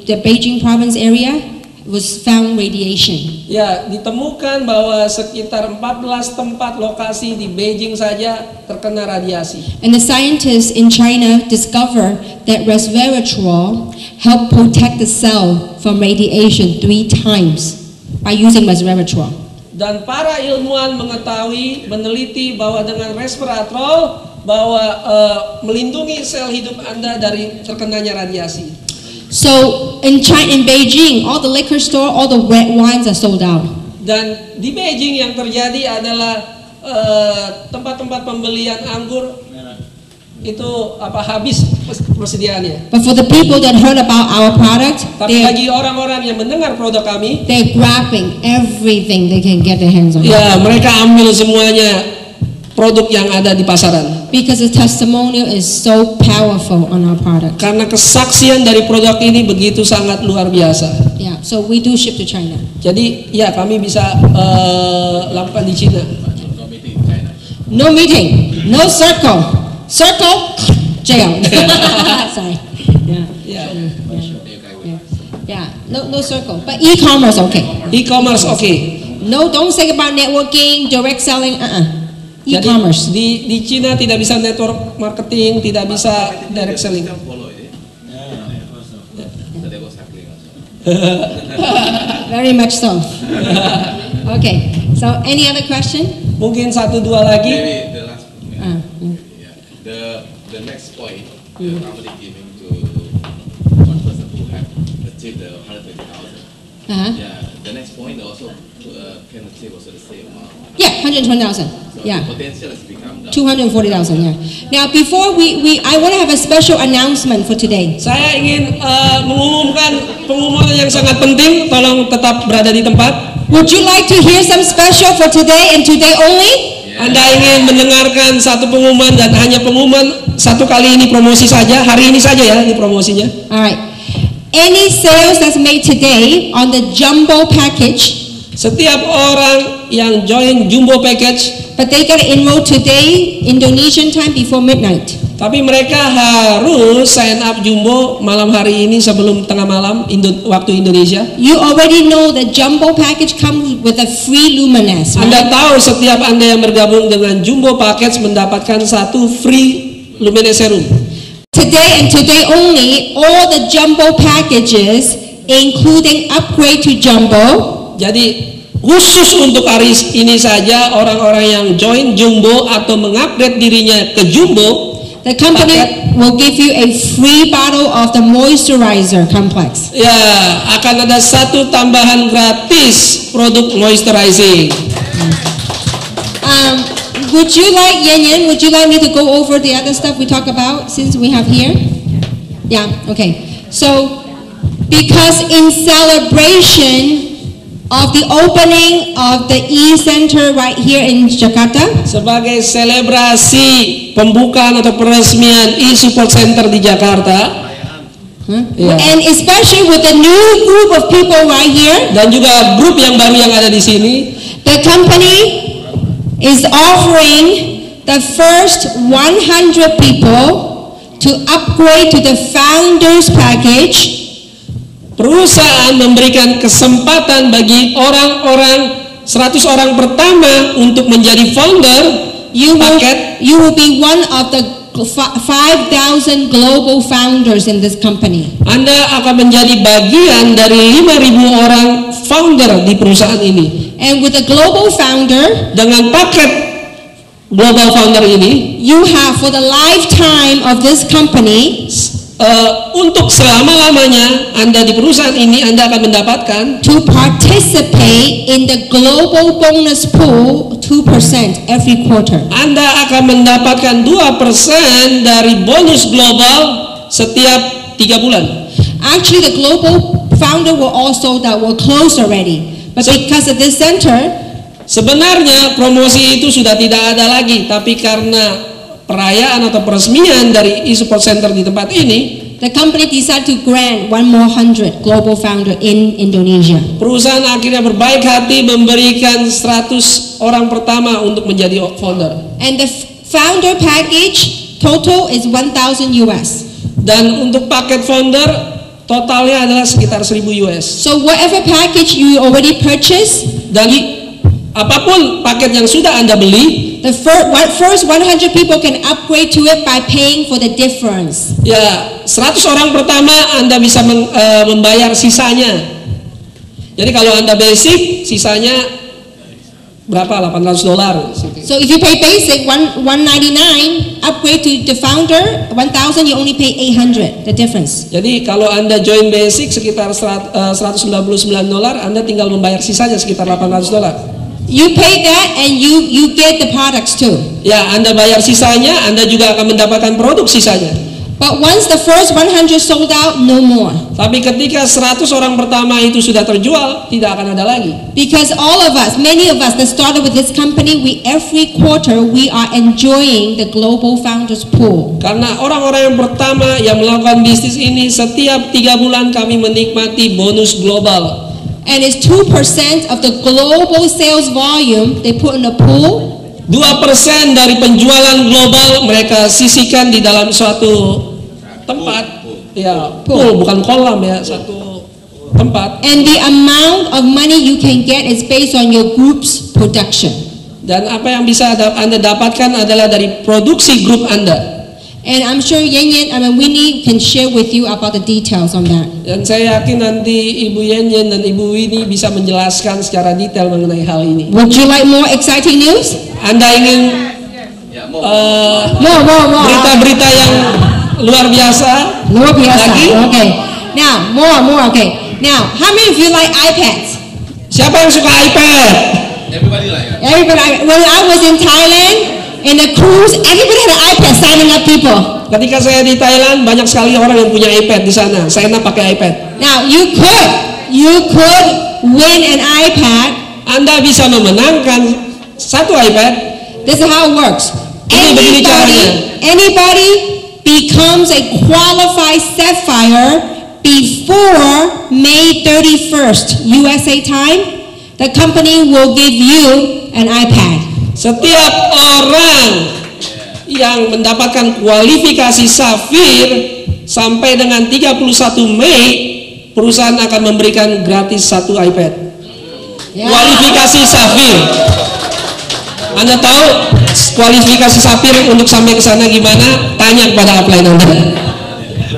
the Beijing province area was found radiation. Ya, ditemukan bahwa sekitar 14 tempat lokasi di Beijing saja terkena radiasi. And the scientists in China discover that resveratrol help protect the cell from radiation 3 times by using resveratrol. Dan para ilmuwan mengetahui, meneliti bahwa dengan resveratrol bahwa melindungi sel hidup Anda dari terkenanya radiasi. So in China, in Beijing, all the liquor store, all the red wines are sold out. Dan di Beijing yang terjadi adalah tempat-tempat pembelian anggur itu habis persediaannya. But for the people that heard about our product, Tapi bagi orang-orang yang mendengar produk kami, they're grabbing everything they can get their hands on. ya mereka ambil semuanya produk yang ada di pasaran. Because the testimonial is so powerful on our product. Karena kesaksian dari produk ini begitu sangat luar biasa. Yeah, so we do ship to China. Jadi ya kami bisa lakukan di China. No meeting. No circle. Circle, jail. Sorry. Yeah. Yeah. No circle. But e-commerce, okay. E-commerce oke. No, don't say about networking, direct selling. Jadi E-commerce. di Cina tidak bisa network marketing, tidak bisa direct selling. Very much so. Okay. So any other question? Mungkin 1-2 lagi. Maybe the last. Uh, Yeah. The next point, the company giving to one person who have achieved the 120,000. Yeah. The next point also can achieve also the same amount. Yeah, 120,000. So Yeah. the potential has become 240,000. Yeah. Now, before I want to have a special announcement for today. Saya ingin mengumumkan pengumuman yang sangat penting. Tolong tetap berada di tempat. Would you like to hear some special for today and today only? Anda ingin mendengarkan satu pengumuman dan hanya pengumuman satu kali ini promosi saja, hari ini saja ya ini promosinya. Alright. Any sales that's made today on the jumbo package, Setiap orang yang join jumbo package, but they gotta enroll today, Indonesian time before midnight. tapi mereka harus sign up jumbo malam hari ini sebelum tengah malam waktu Indonesia. You already know the jumbo package comes with a free luminous, Anda right? tahu setiap Anda yang bergabung dengan jumbo package mendapatkan satu free luminous serum. Today and today only, all the jumbo packages, including upgrade to jumbo, Jadi khusus untuk hari ini saja orang-orang yang join jumbo atau mengupgrade dirinya ke jumbo, the company will give you a free bottle of the moisturizer complex. ya akan ada satu tambahan gratis produk moisturizing. Would you like, Yan, would you like me to go over the other stuff we talk about since we have here? Yeah, okay. So, because in celebration of the opening of the e-center right here in Jakarta, Sebagai selebrasi pembukaan atau peresmian e-support center di Jakarta, ya, and especially with the new group of people right here, dan juga grup yang baru yang ada di sini, the company is offering the first 100 people to upgrade to the founders package. perusahaan memberikan kesempatan bagi orang-orang 100 orang pertama untuk menjadi founder You paket. will be one of the 5,000 global founders in this company. Anda akan menjadi bagian dari 5.000 orang founder di perusahaan ini. And with a global founder, Dengan paket global founder ini, you have for the lifetime of this company untuk selama-lamanya Anda di perusahaan ini Anda akan mendapatkan to participate in the global bonus pool 2% every quarter. Anda akan mendapatkan 2% dari bonus global setiap 3 bulan. Actually, the global founder will close already. But because of this center, Sebenarnya promosi itu sudah tidak ada lagi, tapi karena perayaan atau peresmian dari e-support center di tempat ini, the company decided to grant 100 global founder in Indonesia. perusahaan akhirnya berbaik hati memberikan 100 orang pertama untuk menjadi founder. And the founder package total is 1,000 US. Dan untuk paket founder totalnya adalah sekitar 1.000 US. So whatever package you already purchased, Dan apapun paket yang sudah Anda beli, the first 100 people can upgrade to it by paying for the difference. ya 100 orang pertama Anda bisa membayar sisanya. Jadi kalau Anda basic, sisanya berapa? $800. So if you pay basic 199, upgrade to the founder 1,000, you only pay 800. The difference. Jadi kalau Anda join basic sekitar $199, Anda tinggal membayar sisanya sekitar $800. You pay that and you get the products too. Ya, Anda bayar sisanya, Anda juga akan mendapatkan produk sisanya. But once the first 100 sold out, no more. Tapi ketika 100 orang pertama itu sudah terjual, tidak akan ada lagi. Because all of us, many of us that started with this company, every quarter we are enjoying the global founders pool. Karena orang-orang yang pertama yang melakukan bisnis ini setiap 3 bulan kami menikmati bonus global. And it's 2% of the global sales volume they put in the pool. 2% dari penjualan global mereka sisihkan di dalam suatu tempat, ya pool, bukan kolam ya, satu tempat. And the amount of money you can get is based on your group's production. Dan apa yang bisa Anda dapatkan adalah dari produksi grup Anda. And I'm sure Winnie can share with you about the details on that. Dan saya yakin nanti Ibu Yen dan Ibu Winnie bisa menjelaskan secara detail mengenai hal ini. Would you like more exciting news? Anda ingin More. berita-berita yang luar biasa? Luar biasa. Lagi? Okay. Now, more. Okay. Now, how many of you like iPads? Siapa yang suka iPad? Everybody like it. Everybody. When I was in Thailand, in the cruise, everybody had an iPad signing up people. Ketika saya di Thailand, banyak sekali orang yang punya iPad di sana. Saya pakai iPad. Now, you could win an iPad. Anda bisa memenangkan satu iPad. This is how it works. Begini caranya. Anybody becomes a qualified Sapphire before May 31st, USA time, the company will give you an iPad. Setiap orang yang mendapatkan kualifikasi Safir sampai dengan 31 Mei, perusahaan akan memberikan gratis satu iPad. Kualifikasi Safir. Anda tahu kualifikasi Safir untuk sampai ke sana gimana? Tanya kepada upline Anda.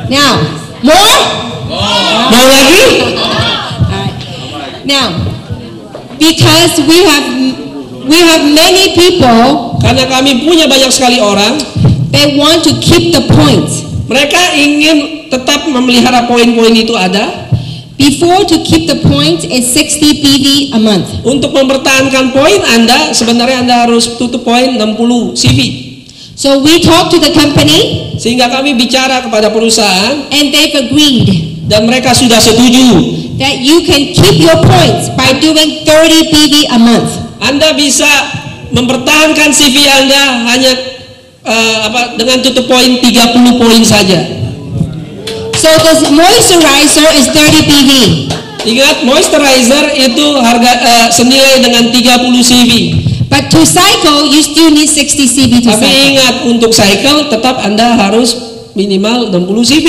Now, more? Mau lagi? Now, because we have many people, karena kami punya banyak sekali orang, they want to keep the points. Mereka ingin tetap memelihara poin-poin itu ada. Before, to keep the points is 60 PV a month. Untuk mempertahankan poin Anda, sebenarnya Anda harus tutup poin 60 CV. So we talk to the company, sehingga kami bicara kepada perusahaan, and they've agreed dan mereka sudah setuju that you can keep your points by doing 30 PV a month. Anda bisa mempertahankan CV Anda hanya dengan tutup poin 30 poin saja. So the moisturizer is 30 PV. Ingat, moisturizer itu harga senilai dengan 30 CV. But to cycle, you still need 60 CV to Tapi cycle. ingat, untuk cycle tetap Anda harus minimal 60 CV.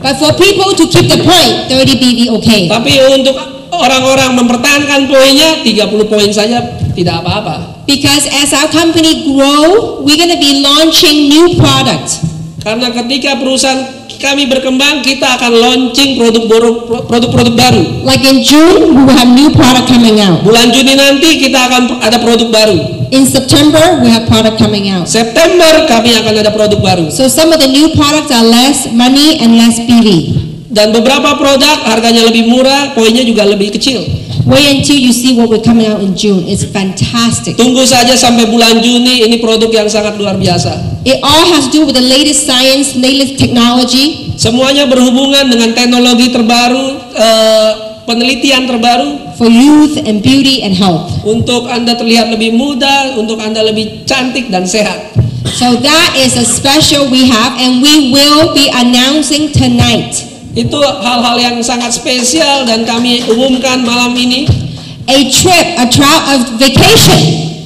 But for people to keep the point, 30 PV okay. Tapi untuk orang-orang mempertahankan poinnya 30 poin saja tidak apa-apa. Because as our company grow, we're going to be launching new products. Karena ketika perusahaan kami berkembang, kita akan launching produk-produk baru. Like in June, we will have new product coming out. Bulan Juni nanti kita akan ada produk baru. In September, we have product coming out. September kami akan ada produk baru. So some of the new products are less money and less PV. Dan beberapa produk harganya lebih murah, poinnya juga lebih kecil. Wait until you see what we're coming out in June. It's fantastic. Tunggu saja sampai bulan Juni, ini produk yang sangat luar biasa. It all has to do with the latest science, latest technology. Semuanya berhubungan dengan teknologi terbaru, penelitian terbaru. For youth and beauty and health. Untuk Anda terlihat lebih muda, untuk Anda lebih cantik dan sehat. So that is a special we have, and we will be announcing tonight. Itu hal-hal yang sangat spesial dan kami umumkan malam ini. A vacation.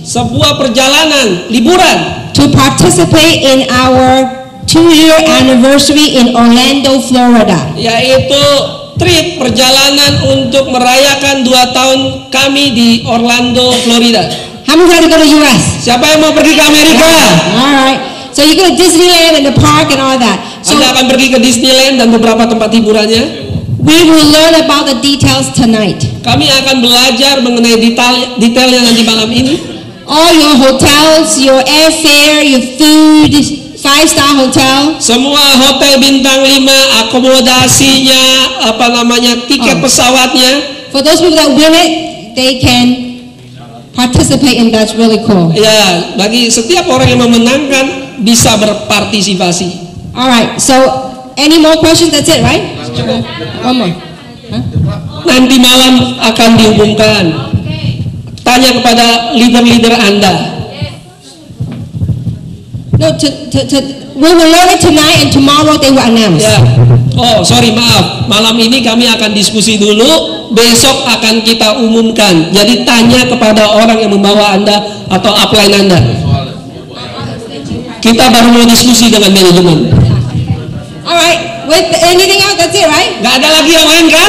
Sebuah perjalanan, liburan. To participate in our 2-year anniversary in Orlando, Florida. Yaitu trip perjalanan untuk merayakan 2 tahun kami di Orlando, Florida. How many want to go to US? Siapa yang mau pergi ke Amerika? Alright. So you go to Disneyland and the park and all that. So Anda akan pergi ke Disneyland dan beberapa tempat hiburannya. we will learn about the details tonight. Kami akan belajar mengenai detailnya nanti malam ini. All your hotels, your airfare, your food, 5-star hotel. Semua hotel bintang 5, akomodasinya, tiket pesawatnya. For those people that win it, they can participate, and that's really cool. Ya, bagi setiap orang yang memenangkan bisa berpartisipasi. Alright, so any more questions? That's it, right? One more. Huh? Nanti malam akan diumumkan. Tanya kepada leader-leader Anda. No, we will learn it tonight, and tomorrow they will announce. Ya. Oh, sorry, maaf. Malam ini kami akan diskusi dulu. besok akan kita umumkan. Jadi tanya kepada orang yang membawa Anda atau upline Anda. Kita baru mau diskusi dengan manajemen. Alright, with anything else, that's it, right? Nggak ada lagi yang lain kan?